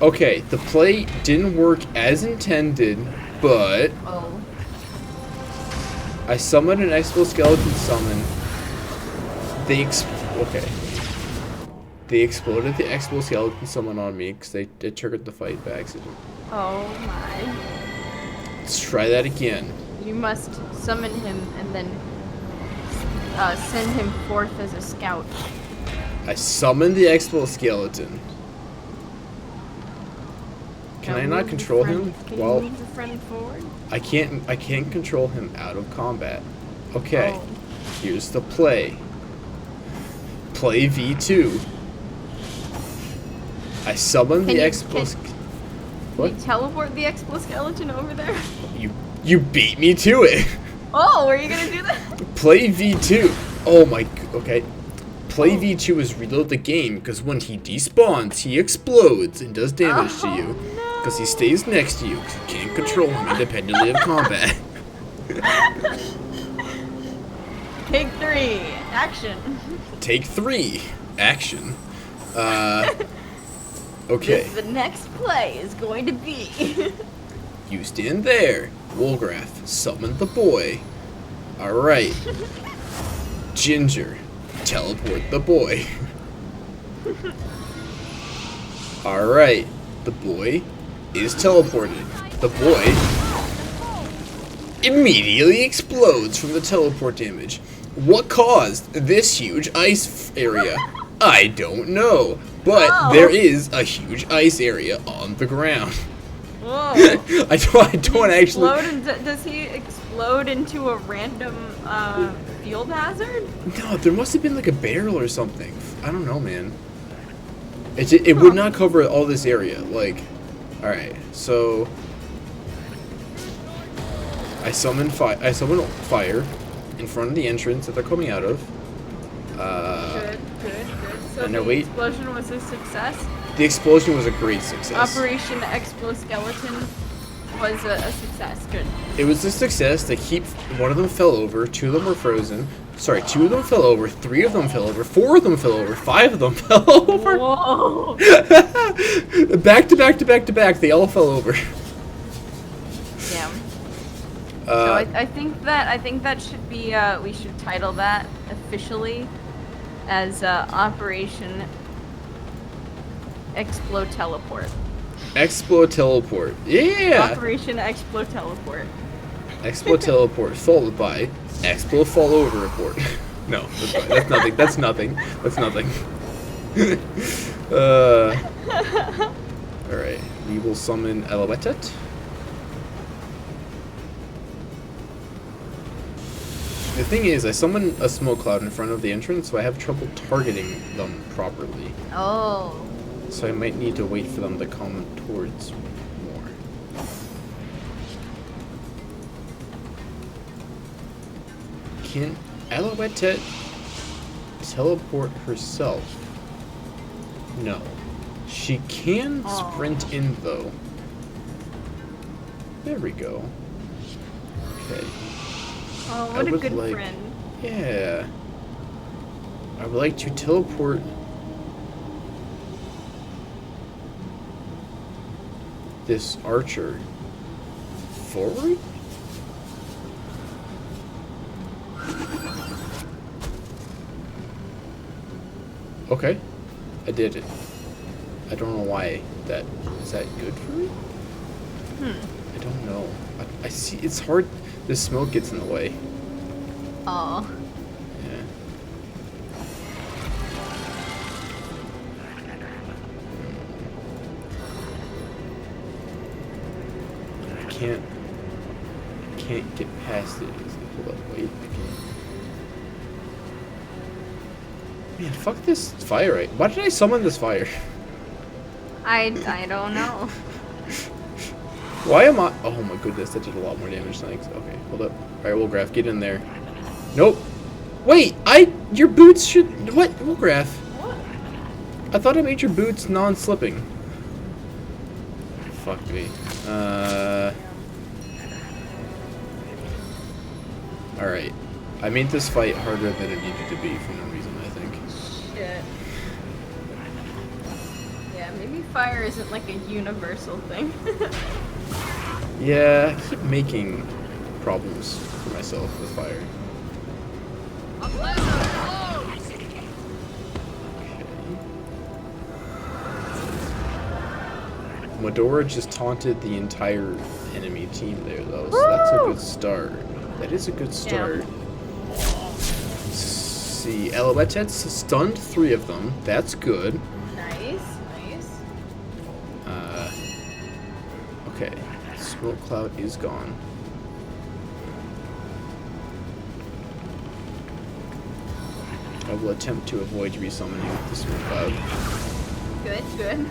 Okay, the play didn't work as intended, but Oh. I summoned an Exoskeleton summon. They exploded the Exoskeleton summon on me because they triggered the fight by accident. Oh my. Let's try that again. You must summon him and then send him forth as a scout. I summoned the Exoskeleton. Can Now I not move control the him? friend- Can Well, you move the friend forward? I can't control him out of combat. Okay, Oh. here's the play. Play V2. I summoned the Exoskeleton. What? Can you teleport the exoskeleton over there? You beat me to it. Oh, were you gonna do that? Play V2. Oh my. Okay. Play Oh. V2 is reload the game because when he despawns, he explodes and does damage to you. no. Because he stays next to you because you can't control him independently of combat. Take 3, action. Take 3. Action. Okay. The next play is going to be. You stand there. Woolgraph, summon the boy. Alright. Ginger, teleport the boy. Alright. The boy is teleported. The boy immediately explodes from the teleport damage. What caused this huge ice area? I don't know. But Oh. there is a huge ice area on the ground. Whoa. I don't actually. Does he explode into a random field hazard? No, there must have been like a barrel or something. I don't know, man. It would not cover all this area. Like, all right, so I summon fire in front of the entrance that they're coming out of. Good. So and the now wait. explosion was a success. The explosion was a great success. Operation Exploskeleton was a success. Good. It was a success. One of them fell over, 2 of them were frozen, Sorry, 2 of them fell over, 3 of them fell over, 4 of them fell over, 5 of them fell over. Whoa. Back to back to back to back, they all fell over. Yeah. So I think that should be we should title that officially as Operation Exploteleport. Exploteleport. Yeah. Operation Exploteleport. Exploteleport followed by Explo fall over report. No, that's nothing. That's nothing. That's nothing. Alright, we will summon Elewetet. The thing is, I summon a smoke cloud in front of the entrance, so I have trouble targeting them properly. Oh. So I might need to wait for them to come towards more. Can Elewetet teleport herself? No. She can sprint in, though. There we go. Okay. Oh, what a good like, friend. Yeah. I would like to teleport this archer forward? Okay. I did it. I don't know why that is that good for me? I don't know. I see it's hard. This smoke gets in the way. Oh. Yeah. Can't get past it. Hold up, wait. Man, fuck this fire right. Why did I summon this fire? I don't know. Why am I? Oh my goodness, that did a lot more damage than I. Okay, hold up. Alright, Wolgraf, get in there. Nope. Wait, your boots should. What? Wolgraf? What? I thought I made your boots non-slipping. Fuck me. Alright. I made this fight harder than it needed to be for no reason, I think. Shit. Yeah, maybe fire isn't like a universal thing. Yeah, I keep making problems for myself with fire. Medora just taunted the entire enemy team there, though, so that's a good start. That is a good start. Let's see, Elewetet's stunned 3 of them. That's good. Nice, nice. Okay. Smoke cloud is gone. I will attempt to avoid resummoning the smoke cloud. Good, good.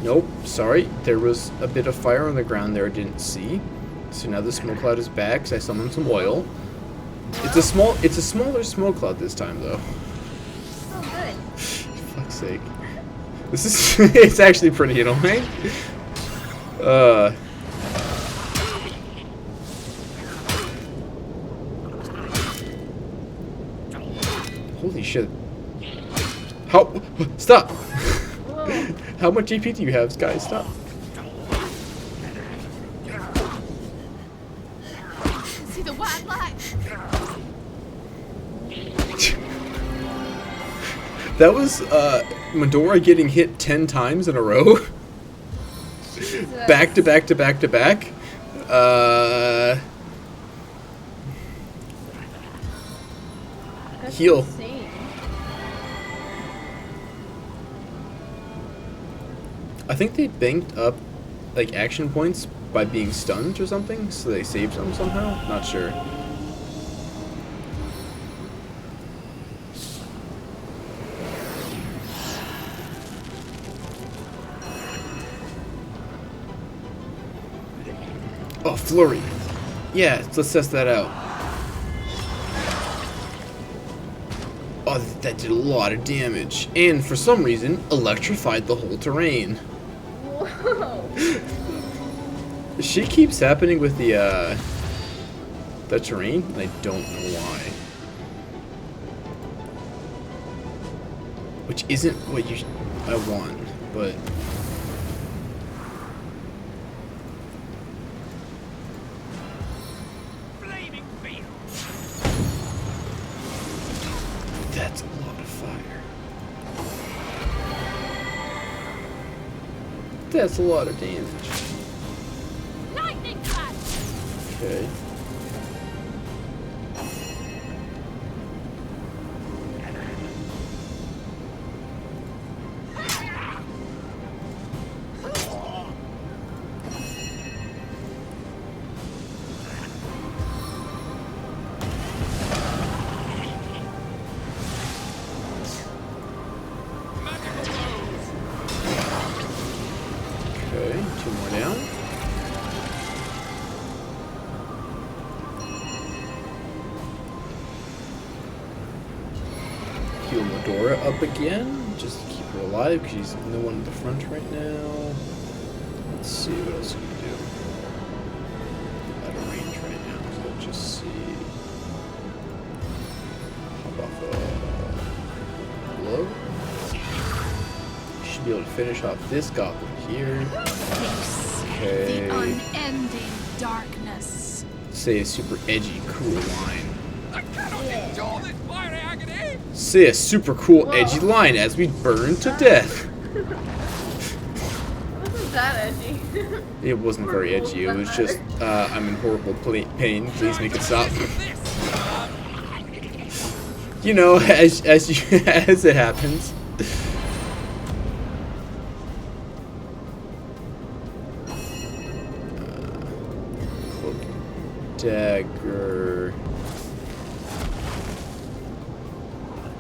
Nope, sorry. There was a bit of fire on the ground there I didn't see. So now the smoke cloud is back, because I summoned some oil. It's a smaller smoke cloud this time, though. Oh, good. Fuck's sake. This is it's actually pretty annoying. Holy shit. How? Stop! How much GP do you have, guys? Stop. See the white light. That was Medora getting hit 10 times in a row. Back to back to back to back. That's Heal. insane. I think they banked up like action points by being stunned or something, so they saved them somehow. Not sure. Oh, flurry. Yeah, let's test that out. Oh, that did a lot of damage, and for some reason, electrified the whole terrain. Whoa. She keeps happening with the the terrain, and I don't know why. Which isn't what I want, but Flaming field. that's a lot of fire. That's a lot of damage. Lightning flash! Okay. Okay, 2 more down. Heal Medora up again, just to keep her alive, because she's the one at the front right now. Let's see what else we can do. Out of range right now, so let's just see. Hop off a blow. Should be able to finish off this goblin here. Face Okay. the unending darkness. Say a super edgy, cool line. I cannot endure this fiery agony. Say a super cool, edgy line as we burn to death. Wasn't that edgy? It wasn't very edgy. It was just, I'm in horrible pain. Please make it stop. You know, as it happens. Cloak and dagger.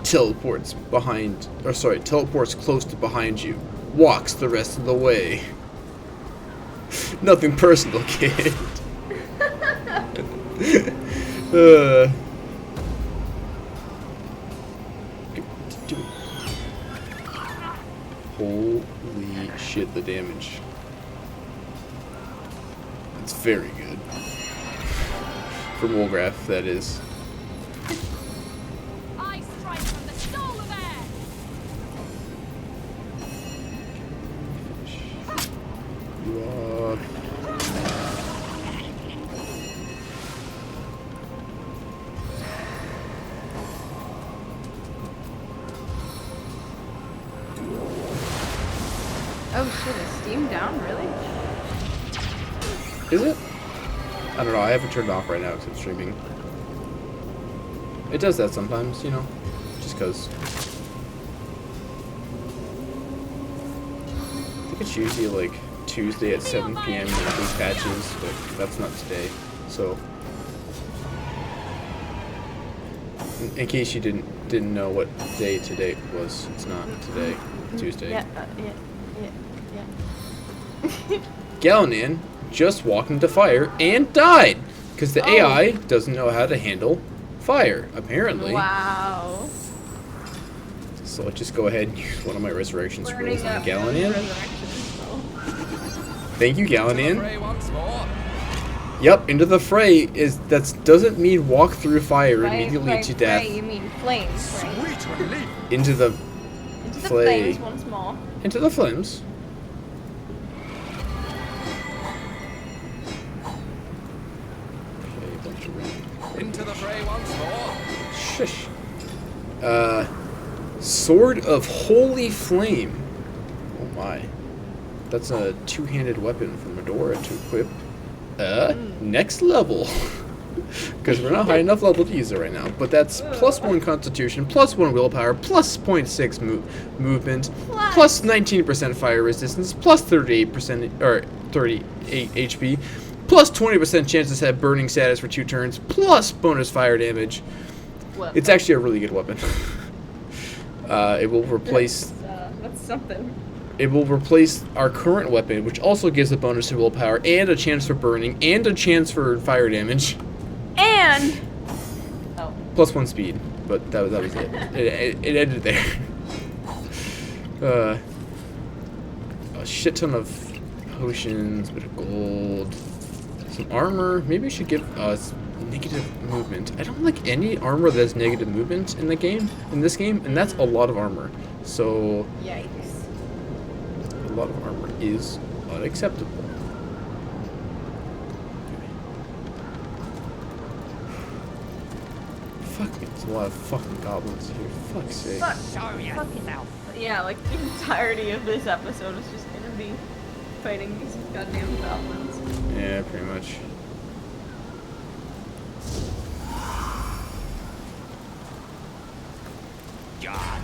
Teleports behind, or sorry, teleports close to behind you. Walks the rest of the way. Nothing personal, kid. Holy shit, the damage. It's very good. For Wolgraf, that is. I strike from the soul of air. You are. Oh shit, is Steam down? Really? Is it? I don't know. I have it turned off right now because I'm streaming. It does that sometimes, you know, just because. I think it's usually like Tuesday at 7 p.m. when these patches, but that's not today. So, in case you didn't know what day today was, it's not today. Tuesday. Yeah. Galanan just walked into fire and died because the AI doesn't know how to handle fire, apparently. Wow. So let's just go ahead and use one of my resurrection Learning scrolls on up Galanan. resurrection spell. Thank you, Galanan. Fray once more. Yep, into the fray doesn't mean walk through fire immediately to death. Fray, you mean flames, right? Sweet relief. Into the Into the flay. flames once more. Into the flames. Okay, bunch of rain. Into the fray once more. Shush. Sword of Holy Flame. Oh my. That's a two-handed weapon for Medora to equip. Next level. Because we're not high enough level to use it right now. But that's +1 constitution, +1 willpower, +0.6 movement, plus 19% fire resistance, plus 38% or 38 HP, plus 20% chance to have burning status for 2 turns, plus bonus fire damage. Whoa. It's actually a really good weapon. It will replace. That's something. It will replace our current weapon, which also gives a bonus to willpower and a chance for burning and a chance for fire damage. And +1 speed, but that was it. It ended there. A shit ton of potions, a bit of gold, some armor. Maybe we should give us Negative movement. I don't like any armor that has negative movement in the game, in this game, and that's a lot of armor. So Yikes. a lot of armor is unacceptable. Fuck me, there's a lot of fucking goblins here. Fuck's sake. Fuck. Fucking yeah, like the entirety of this episode is just gonna be fighting these goddamn goblins. Yeah, pretty much. Got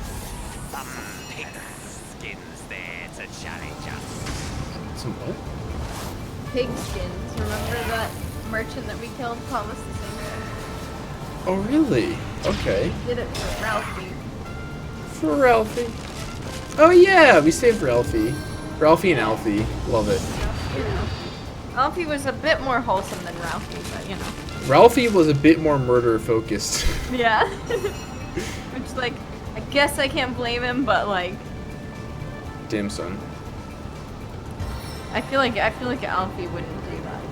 some pig skins there to challenge us. Some what? Pig skins. Remember that merchant that we killed promised the same thing? Oh, really? Okay. Did it for Ralphie. For Ralphie. Oh, yeah, we saved Ralphie. Ralphie and Alfie. Love it. You know. Alfie was a bit more wholesome than Ralphie, but you know. Ralphie was a bit more murder focused. Yeah. Which, like, I guess I can't blame him, but like, Damn, son. I feel like Alfie wouldn't do that.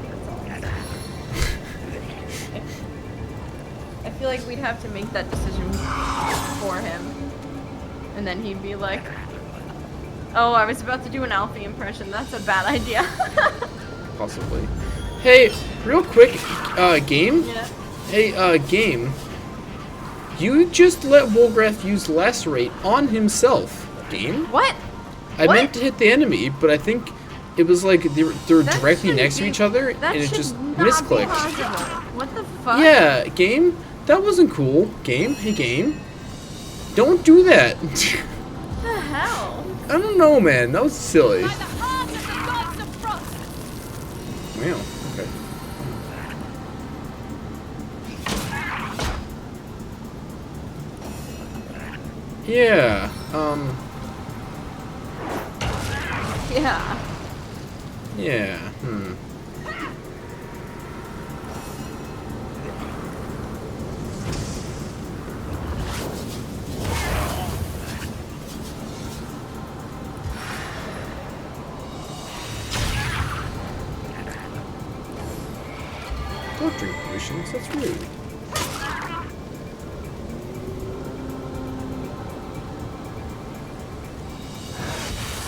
That's all I'm saying. I feel like we'd have to make that decision for him, and then he'd be like, "Oh, I was about to do an Alfie impression. That's a bad idea." Possibly. Hey, real quick, game? Yeah. Hey, game. You just let Wolgrath use Lacerate on himself. Game? What? I What? meant to hit the enemy, but I think it was like they're That directly shouldn't next to be- each other, that and it should just not be misclicked. possible. What the fuck? Yeah, game? That wasn't cool. Game? Hey, game? Don't do that. What the hell? I don't know, man. That was silly. By the heart of the gods of frost! Wow, okay. Yeah, Yeah. yeah, Don't drink potions, that's rude.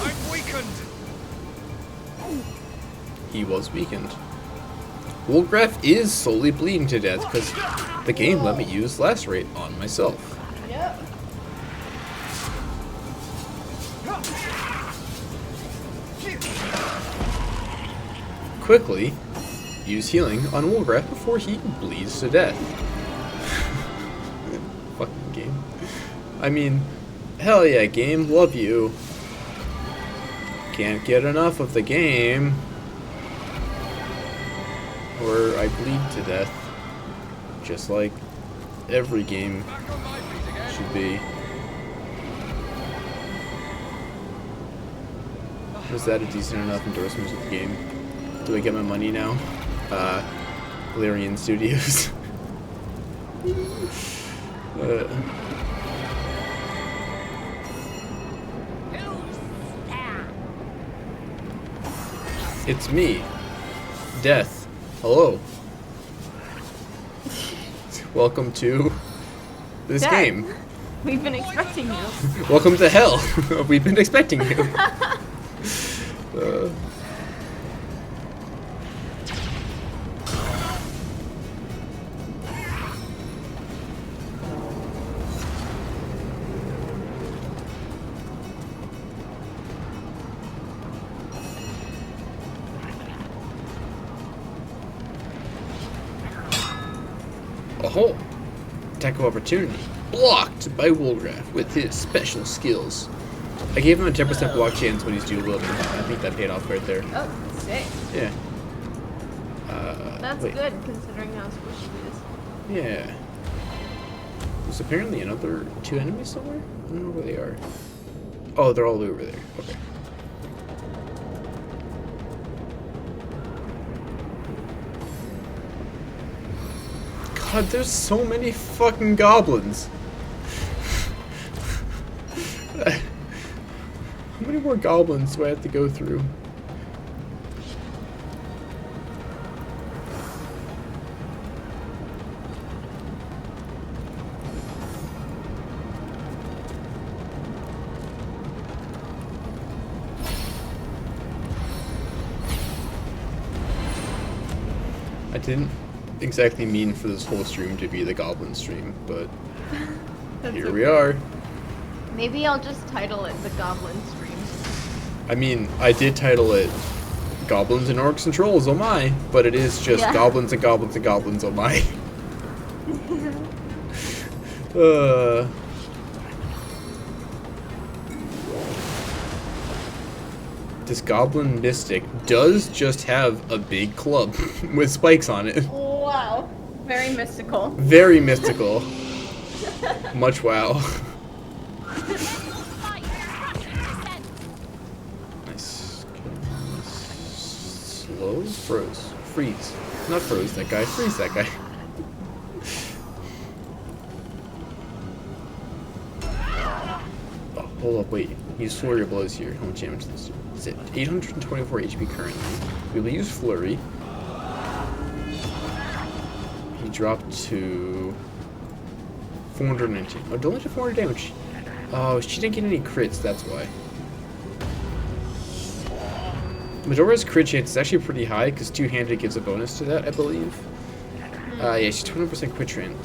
I'm weakened. He was weakened. Wolgrath is slowly bleeding to death because the game let me use Lacerate on myself. Yep. Quickly, use healing on Wolgrath before he bleeds to death. Fucking game. I mean, hell yeah, game, love you. Can't get enough of the game. Or I bleed to death. Just like every game Back on my feet again. should be. Was that a decent enough endorsement of the game? Do I get my money now? Galarian Studios. It's me. Death. Hello. Welcome to this Death. game. We've been expecting you. Welcome to hell. We've been expecting you. Oh, attack of opportunity. Blocked by Wolgrath with his special skills. I gave him a 10% block chance when he's dual wielding. I think that paid off right there. Oh, sick. Yeah. That's wait. good considering how squishy it is. Yeah. There's apparently another 2 enemies somewhere? I don't know where they are. Oh, they're all over there. Okay. God, there's so many fucking goblins. How many more goblins do I have to go through? I didn't exactly mean for this whole stream to be the Goblin stream, but here we are. Maybe I'll just title it the Goblin stream. I mean, I did title it Goblins and Orcs and Trolls, oh my, but it is just Goblins and Goblins and Goblins, oh my. This Goblin Mystic does just have a big club with spikes on it. Wow. Very mystical. Very mystical. Much wow. Nice. Slow? Froze. Freeze. Not froze that guy. Freeze that guy. Oh, hold up, wait. Use Flurry of Blows here. How much damage does this do? Is it 824 HP currently? We will use Flurry. He dropped to 419. Oh, don't let it 400 damage. Oh, she didn't get any crits, that's why. Medora's crit chance is actually pretty high because two-handed gives a bonus to that, I believe. Yeah, she's 20%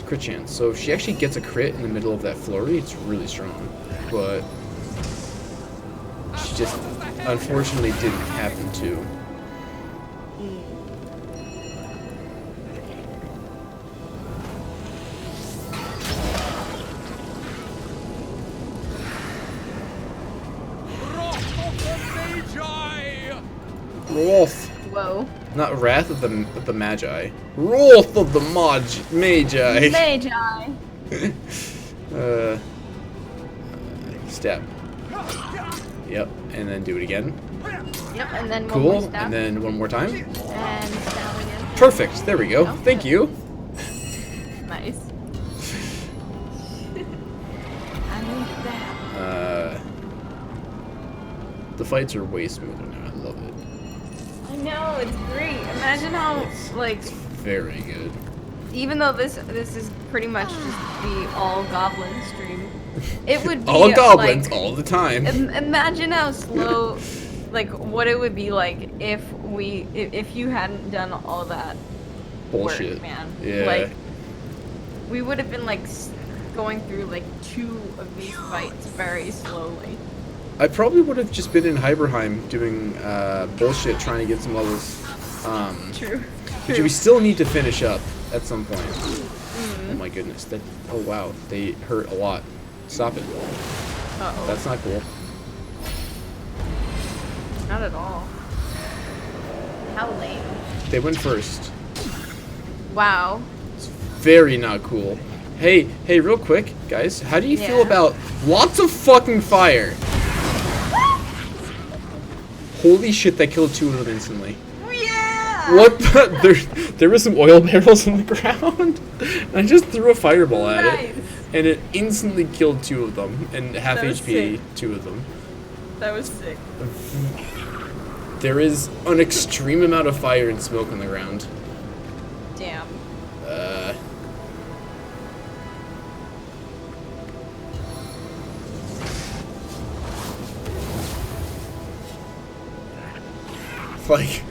crit chance. So if she actually gets a crit in the middle of that flurry, it's really strong. But she just unfortunately didn't happen to. Wrath. Whoa. Not Wrath of the Magi. Wrath of the Magi. Magi. Step. Yep, and then do it again. Yep, and then one Cool, more step. and then one more time. And step again. Perfect, there we go. Oh, Thank you. Nice. I need that. The fights are way smoother now. I love it. I know, it's great. Imagine how, like, Very good. even though this is pretty much just the all goblin stream, it would be All goblins like, all the time. Imagine how slow, like, what it would be like if you hadn't done all that Bullshit. work, man. Yeah. Like, we would have been like going through like 2 of these fights very slowly. I probably would have just been in Hyberheim doing bullshit trying to get some levels. True. Which we still need to finish up at some point. Oh my goodness. Oh wow. They hurt a lot. Stop it. Uh-oh. That's not cool. Not at all. How lame. They went first. Wow. It's very not cool. Hey, real quick, guys. How do you feel Yeah. about lots of fucking fire? Holy shit, that killed 2 of them instantly. Yeah! What the? There were some oil barrels on the ground. I just threw a fireball at it, and it instantly killed 2 of them, and half That was HP, sick. 2 of them. That was sick. There is an extreme amount of fire and smoke on the ground. Damn. Like,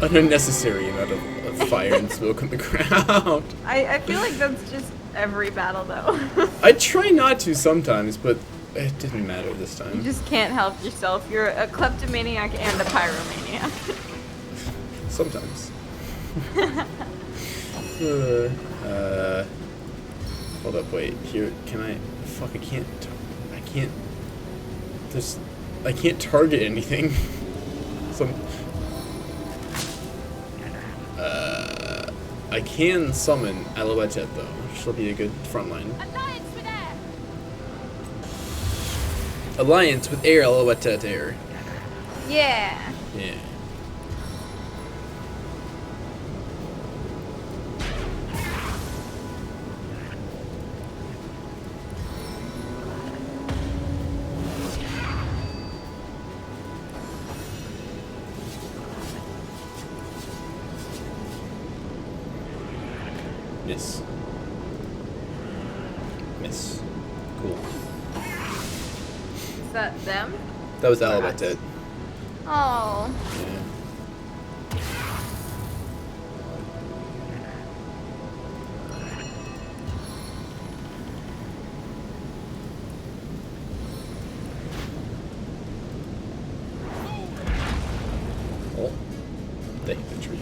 an unnecessary amount of fire and smoke on the ground. I feel like that's just every battle though. I try not to sometimes, but it didn't matter this You time. just can't help yourself. You're a kleptomaniac and a pyromaniac. Sometimes. Hold up, wait. Here, can I? Fuck, I can't. I can't target anything. I can summon Alouette though, which will be a good front line. Alliance with air! Alliance with air, Alouette air. Yeah. Yeah. Miss. Miss. Cool. Is that them? That was Alouette. Oh. Yeah. Oh, they hit the tree.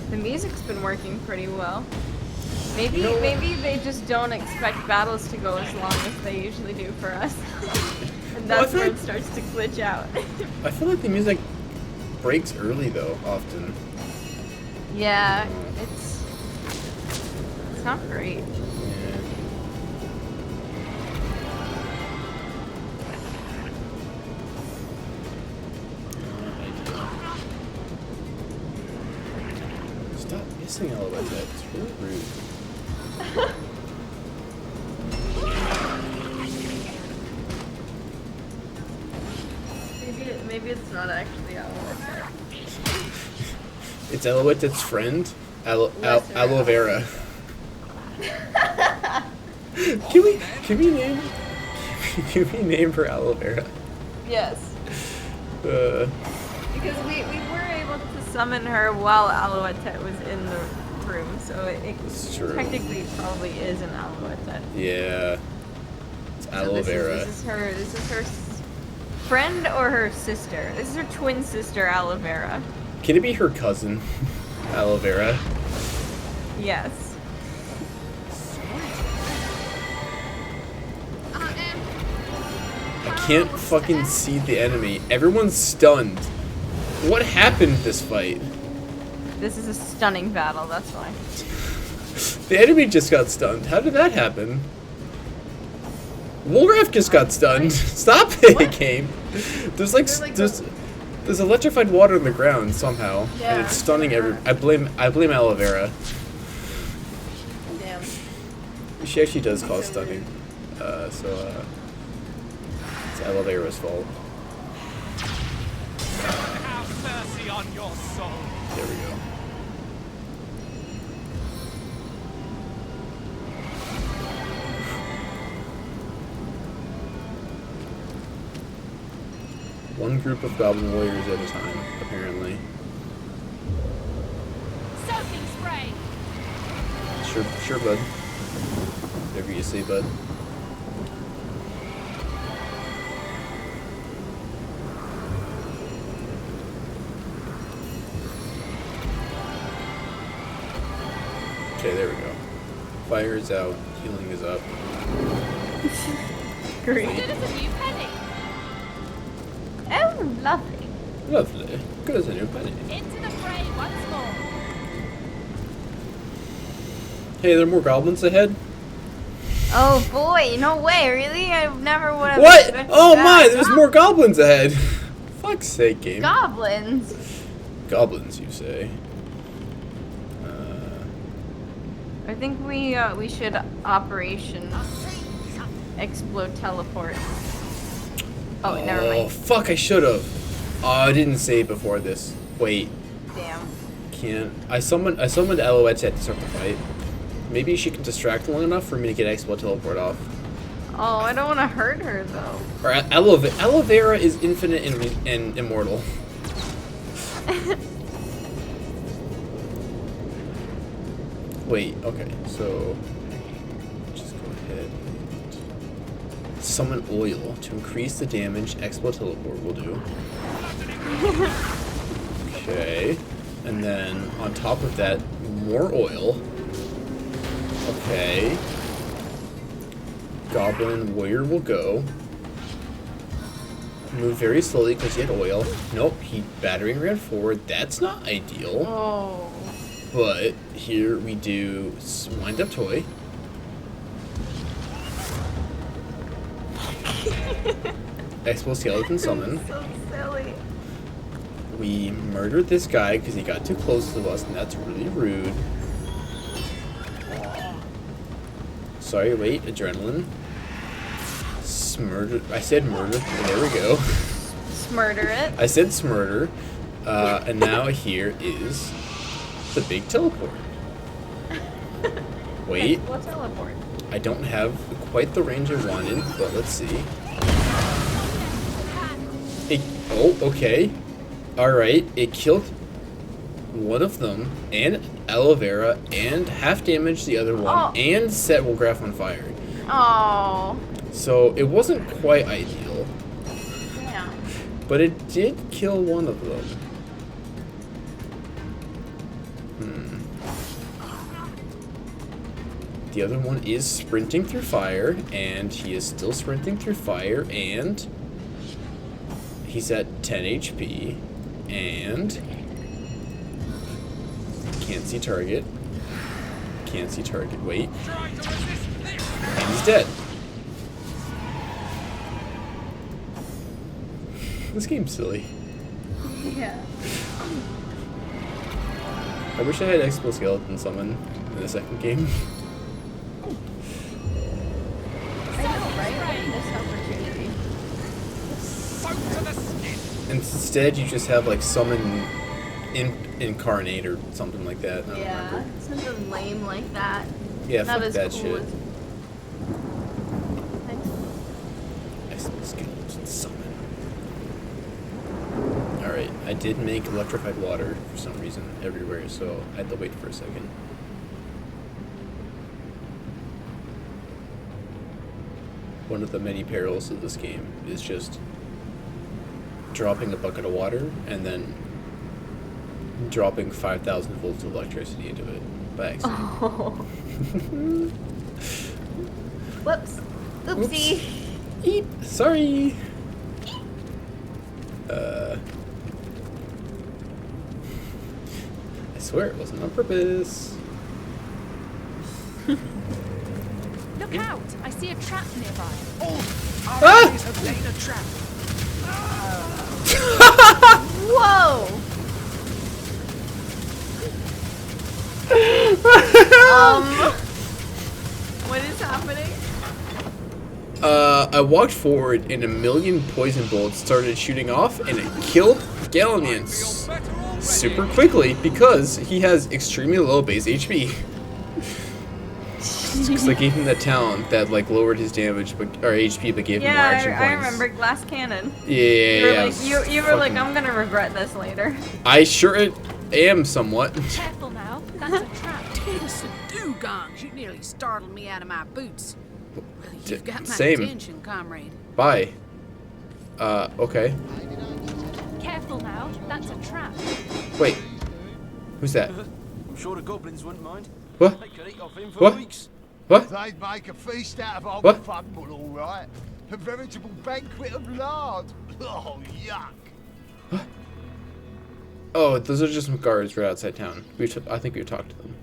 The music's been working pretty well. You know what? Maybe they just don't expect battles to go as long as they usually do for us. And that's Well, I where feel it starts to glitch out. I feel like the music breaks early though, often. Yeah, it's not great. Yeah. Stop missing all of that. It's really rude. Maybe it's not actually Alouette. It's Alouette's friend, Lesser Aloe Vera. Can we name her Aloe Vera? Yes. Uh, Because we were able to summon her while Alouette was in the room, so it It's true. technically probably is an Alouette. yeah. It's So Aloe Vera. This is her friend or her sister. This is her twin sister, Aloe Vera. Can it be her cousin, Aloe Vera? Yes. I can't fucking see the enemy. Everyone's stunned. What happened this fight? This is a stunning battle, that's why. The enemy just got stunned. How did that happen? Wolgraf just got stunned. Stop it, game. There's like there's electrified water on the ground somehow, and Yeah. it's stunning every. I blame Aloe Vera. Damn. She actually does cause stunning. It's Aloe Vera's fault. Have mercy on your soul. There we go. One group of goblin warriors at a time, apparently. Soaking spray. Sure, bud. Whatever you say, bud. Okay, there we go. Fire is out, healing is up. Great. Good as a new penny. Oh, lovely. Lovely. Good as a new penny. Into the fray once more. Hey, there are more goblins ahead? Oh boy, no way, really? I never would have What? expected Oh that. my, there's more goblins ahead! Fuck's sake, game. Goblins. Goblins, you say? I think we should Operation Exploteleport. Oh, never Oh, mind. fuck, I should've. Oh, I didn't say it before this. Wait, Damn. can't. I summoned Alouette at the start of the fight. Maybe she can distract long enough for me to get Exploteleport off. Oh, I don't want to hurt her though. Or Aloe Vera is infinite and immortal. Wait, okay, so just go ahead and summon oil to increase the damage Exploteleport will do. Okay, and then on top of that, more oil. Okay. Goblin Warrior will go. Move very slowly because he had oil. Nope, he battering ran forward. That's not ideal. Oh. But here we do wind up toy. Exoskeleton summon. So silly. We murdered this guy because he got too close to us, and that's really rude. Sorry, wait, adrenaline. Smurder. I said murder. There we go. Smurder it. I said smurder. And now here is the big teleport. Wait, Exploteleport. I don't have quite the range I wanted, but let's see. Oh, okay. Alright, it killed one of them, and Aloe Vera, and half damaged the other one, Oh. and set Wolgraf on fire. Oh. So it wasn't quite ideal. Damn. But it did kill one of them. The other one is sprinting through fire, and he is still sprinting through fire, and he's at 10 HP, and can't see target. Can't see target. Wait. And he's dead. This game's silly. Yeah. I wish I had Exploskeleton summon in the second game. I know, right? This opportunity. Soaked to the skin. Instead, you just have like summon incarnate or something like that. I don't Yeah, remember. something lame like that. Yeah, Not fuck as that cool shit. as- Exoskeleton summon. Alright, I did make electrified water for some reason everywhere, so I had to wait for a second. One of the many perils of this game is just dropping a bucket of water and then dropping 5,000 volts of electricity into it by accident. Oh. Whoops. Oopsie. Eep. Sorry. I swear it wasn't on purpose. Look out! I see a trap nearby. Our Ah! enemies have laid a trap. Whoa. What is happening? I walked forward and a million poison bullets started shooting off and it killed Galamian super quickly because he has extremely low base HP. Because I gave him that talent that like lowered his damage or HP but gave him more action I points. remember glass cannon. Yeah, You were like, I'm gonna regret this later. I sure am somewhat. Careful now. That's a trap. Dugongs, you nearly startled me out of my boots. Well, you've got my Same. attention, comrade. Bye. Okay. Careful now. That's a trap. Wait. Who's that? I'm sure the goblins wouldn't mind. What? They could eat off him for What? weeks. What? They'd make a feast out of old What? Fuckbull, all right. A veritable banquet of lard. Oh, yuck. Oh, those are just some guards right outside town. I think we've talked to them.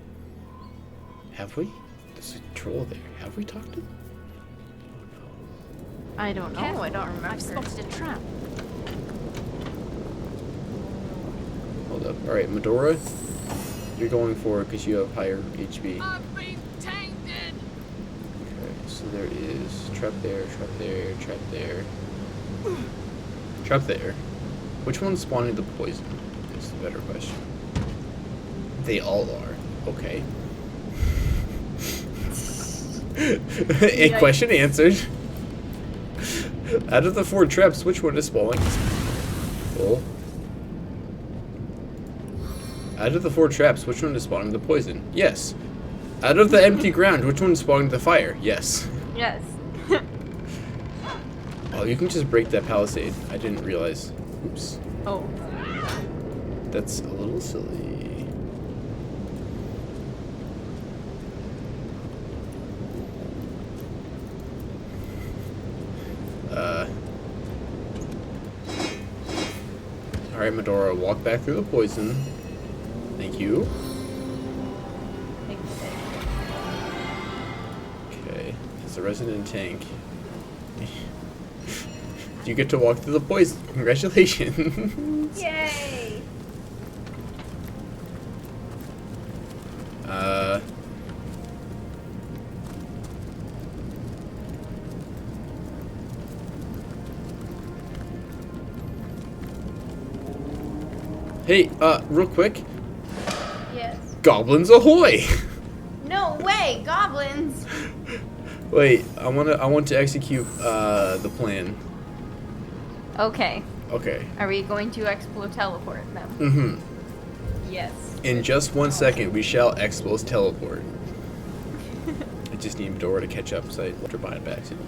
Have we? There's a troll there. Have we talked to them? I don't know. Careful. I don't remember. I've spotted a trap. Hold up. Alright, Medora, you're going forward because you have higher HP. I've been tainted. Okay, so there is trap there, trap there, trap there. Trap there. Which one's spawning the poison? Is the better question. They all are. Okay. A question answered. Out of the 4 traps, which one is spawning? Oh. Out of the 4 traps, which one is spawning the poison? Yes. Out of the empty ground, which one is spawning the fire? Yes. Yes. Oh, you can just break that palisade. I didn't realize. Oops. Oh. That's a little silly. Alright, Medora, walk back through the poison. Thank you. Okay, as a resident tank, you get to walk through the poison. Congratulations. Yay! Hey, real quick, Yes. goblins ahoy! No way, goblins! Wait, I want to execute the plan. Okay. Okay. Are we going to Exploteleport them? Mm-hmm. Yes. In just 1 second, we shall Exploteleport. I just need Medora to catch up, so I left her behind by accident.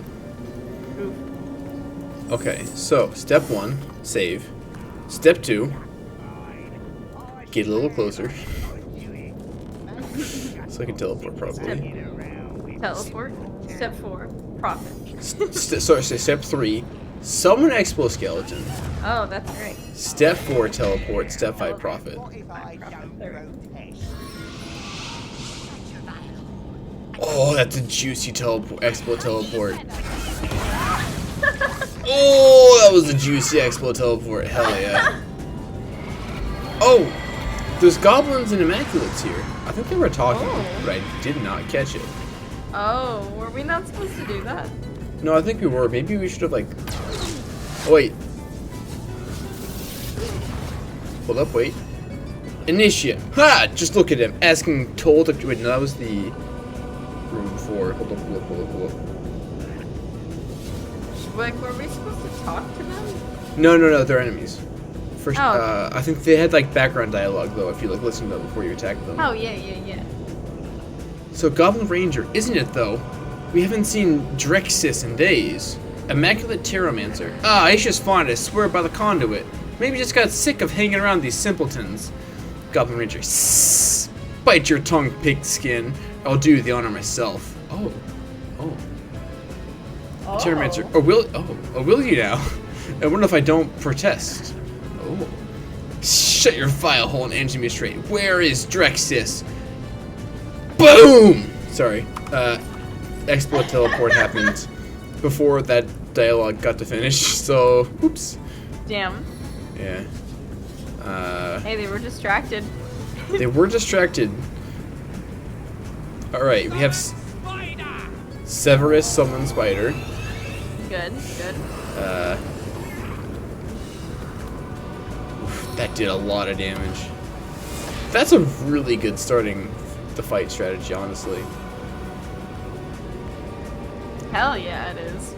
Okay, so step 1, save. Step 2, get a little closer. So I can teleport probably. Teleport. Step 4, profit. Sorry, step 3, summon exoskeleton. Oh, that's right. Step 4, teleport. Step 5, profit. Oh, that's a juicy Exploteleport. Oh, that was a juicy Exploteleport. Hell yeah. Oh, there's goblins and immaculates here. I think they were talking, but I did not catch it. Oh, were we not supposed to do that? No, I think we were. Maybe we should have like. Oh, wait. Hold up, wait. Initiate. Ha! Just look at him. Asking told to. Wait, no, that was the room 4. Hold up. Like, were we supposed to talk to them? No, they're enemies. First, Oh. I think they had like background dialogue though. If you like listen to them before you attack them. Oh, yeah. So Goblin Ranger, isn't it though? We haven't seen Drexis in days. Immaculate Pteromancer. Ah, he's just fine, I swear by the conduit. Maybe just got sick of hanging around these simpletons. Goblin Ranger, sssss. Bite your tongue, pigskin. I'll do the honor myself. Oh. Pteromancer. Or will you now? I wonder if I don't protest. Oh. Shut your vile hole and answer me straight. Where is Drexis? Boom! Sorry. Exploteleport happened before that dialogue got to finish, so oops. Damn. Yeah. Hey, they were distracted. They were distracted. Alright, we have Severus summon spider. Good. That did a lot of damage. That's a really good starting the fight strategy, honestly. Hell yeah, it is.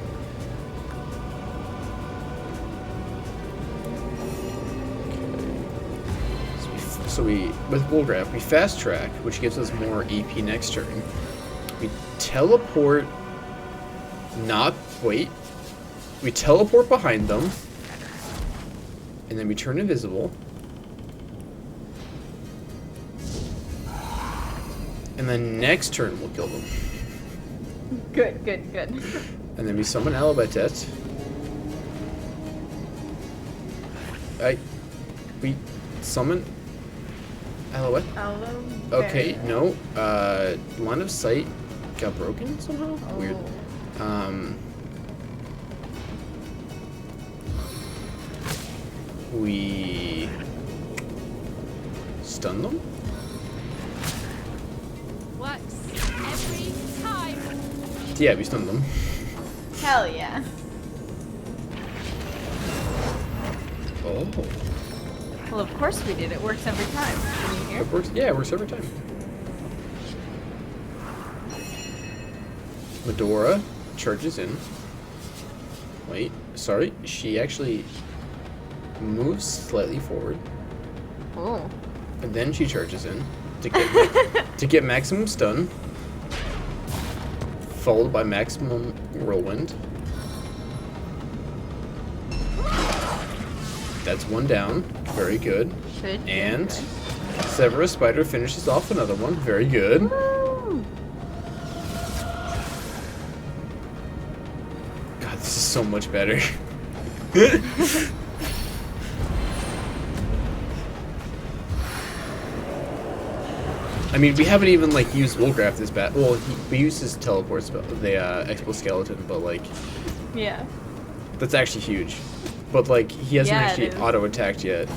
So with Bullgraph, we fast track, which gives us more EP next turn. We teleport, we teleport behind them, and then we turn invisible. And then next turn we'll kill them. Good. And then we summon Alabatet. We summon Alouette. Okay, no. Line of sight got broken somehow? Oh. Weird. We stun them? Works every time. Yeah, we stunned them. Hell yeah. Oh. Well, of course we did. It works every time. Can you hear? It works. Yeah, it works every time. Medora charges in. Wait, sorry. She actually moves slightly forward. Oh. And then she charges in to get maximum stun, followed by maximum whirlwind. That's one down. Very good. And Severus Spider finishes off another one. Very good. Woo! God, this is so much better. I mean, we haven't even like used Woolgraph this bad. Well, we used his teleport spell, the Exoskeleton, but like, Yeah. that's actually huge. But like, he hasn't Yeah, it actually is. auto attacked yet.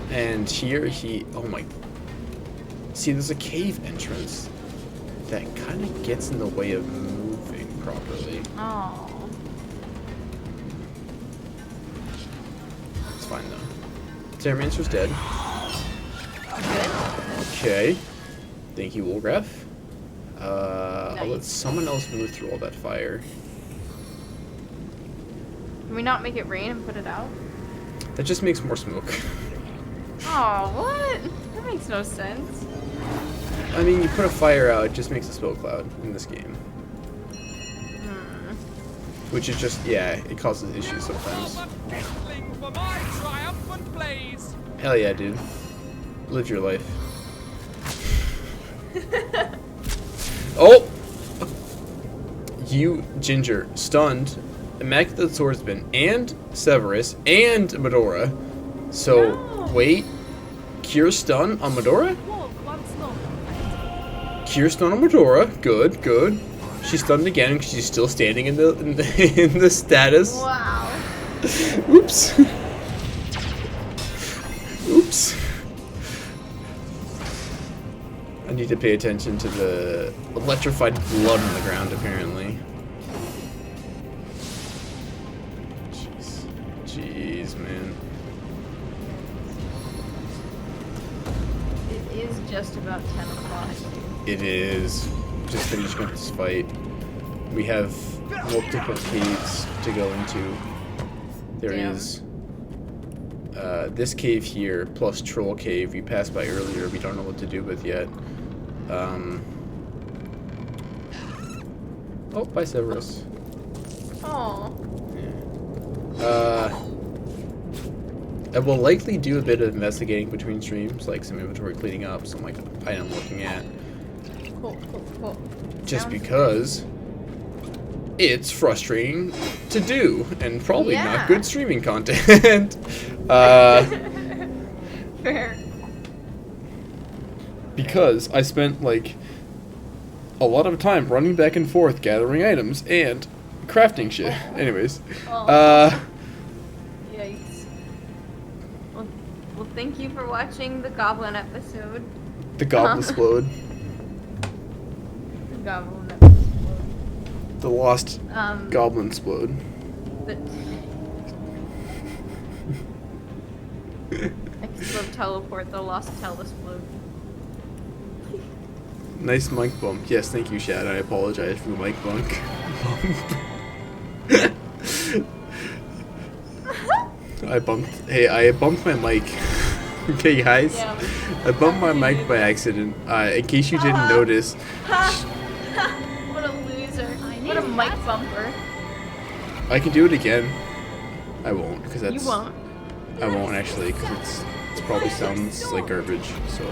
And here oh my. See, there's a cave entrance that kind of gets in the way of moving properly. Oh. It's fine though. Terramancer's dead. Good. Okay. Thank you, Woolgraph. I'll let Nice. someone else move through all that fire. Can we not make it rain and put it out? That just makes more smoke. Oh, what? That makes no sense. I mean, you put a fire out, it just makes a smoke cloud in this game. which is just, yeah, it causes issues sometimes. For my triumphant blaze. Hell yeah, dude. Live your life. Oh! You, Ginger, stunned Immaculate Swordsman, and Severus, and Medora. So, wait. Cure stun on Medora? Cure stun on Medora. Good, good. She's stunned again because she's still standing in the in the status. Wow. Oops. Oops. I need to pay attention to the electrified blood on the ground, apparently. Jeez. Jeez, man. It is just about 10 o'clock. It is. Just finishing up this fight. We have multiple caves to go into. There is this cave here, plus Troll Cave we passed by earlier, we don't know what to do with yet. Oh, bye Severus. Oh. Yeah. I will likely do a bit of investigating between streams, like some inventory cleaning up, some like item looking at. Cool, cool, cool. Just Sounds because it's frustrating to do, and probably not good streaming content. Fair. Because I spent like a lot of time running back and forth gathering items and crafting shit. Anyways, Yikes. Well, thank you for watching the Goblin episode. the Goblin explode, The Goblin episode. the lost Goblin explode. Exploteleport, the lost telesplode. Nice mic bump. Yes, thank you, Shad. I apologize for the mic bump. I bumped my mic. Okay, guys. Yeah. I bumped my mic by accident. In case you didn't notice. What a loser. What a mic bumper. I can do it again. I won't, because that's... You won't. I won't, actually, because it probably sounds like garbage, so,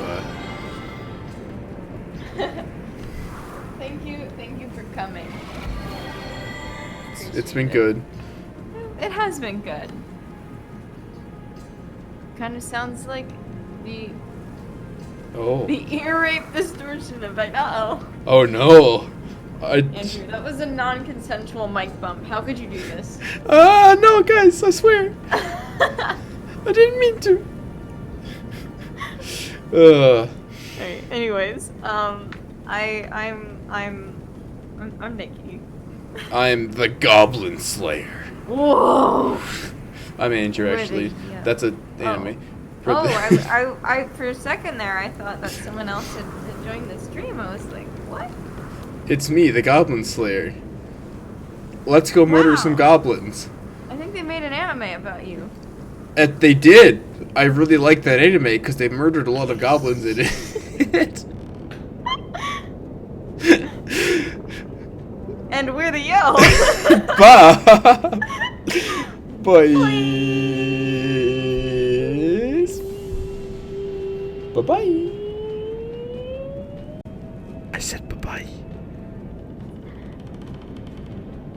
Thank you for coming. It's been good. It has been good. Kind of sounds like the ear rape distortion effect. Uh-oh. Oh, no. Andrew, that was a non-consensual mic bump. How could you do this? No, guys, I swear. I didn't mean to. Alright, anyways, I'm Nikki. I'm the Goblin Slayer. Whoa! I'm Andrew, actually. That's a anime. I for a second there, I thought that someone else had joined the stream. I was like, what? It's me, the Goblin Slayer. Let's go murder some goblins. I think they made an anime about you. They did. I really like that anime because they murdered a lot of goblins in it. And we're the Yo. Bye. Bye-bye. I said bye-bye.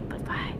Bye-bye.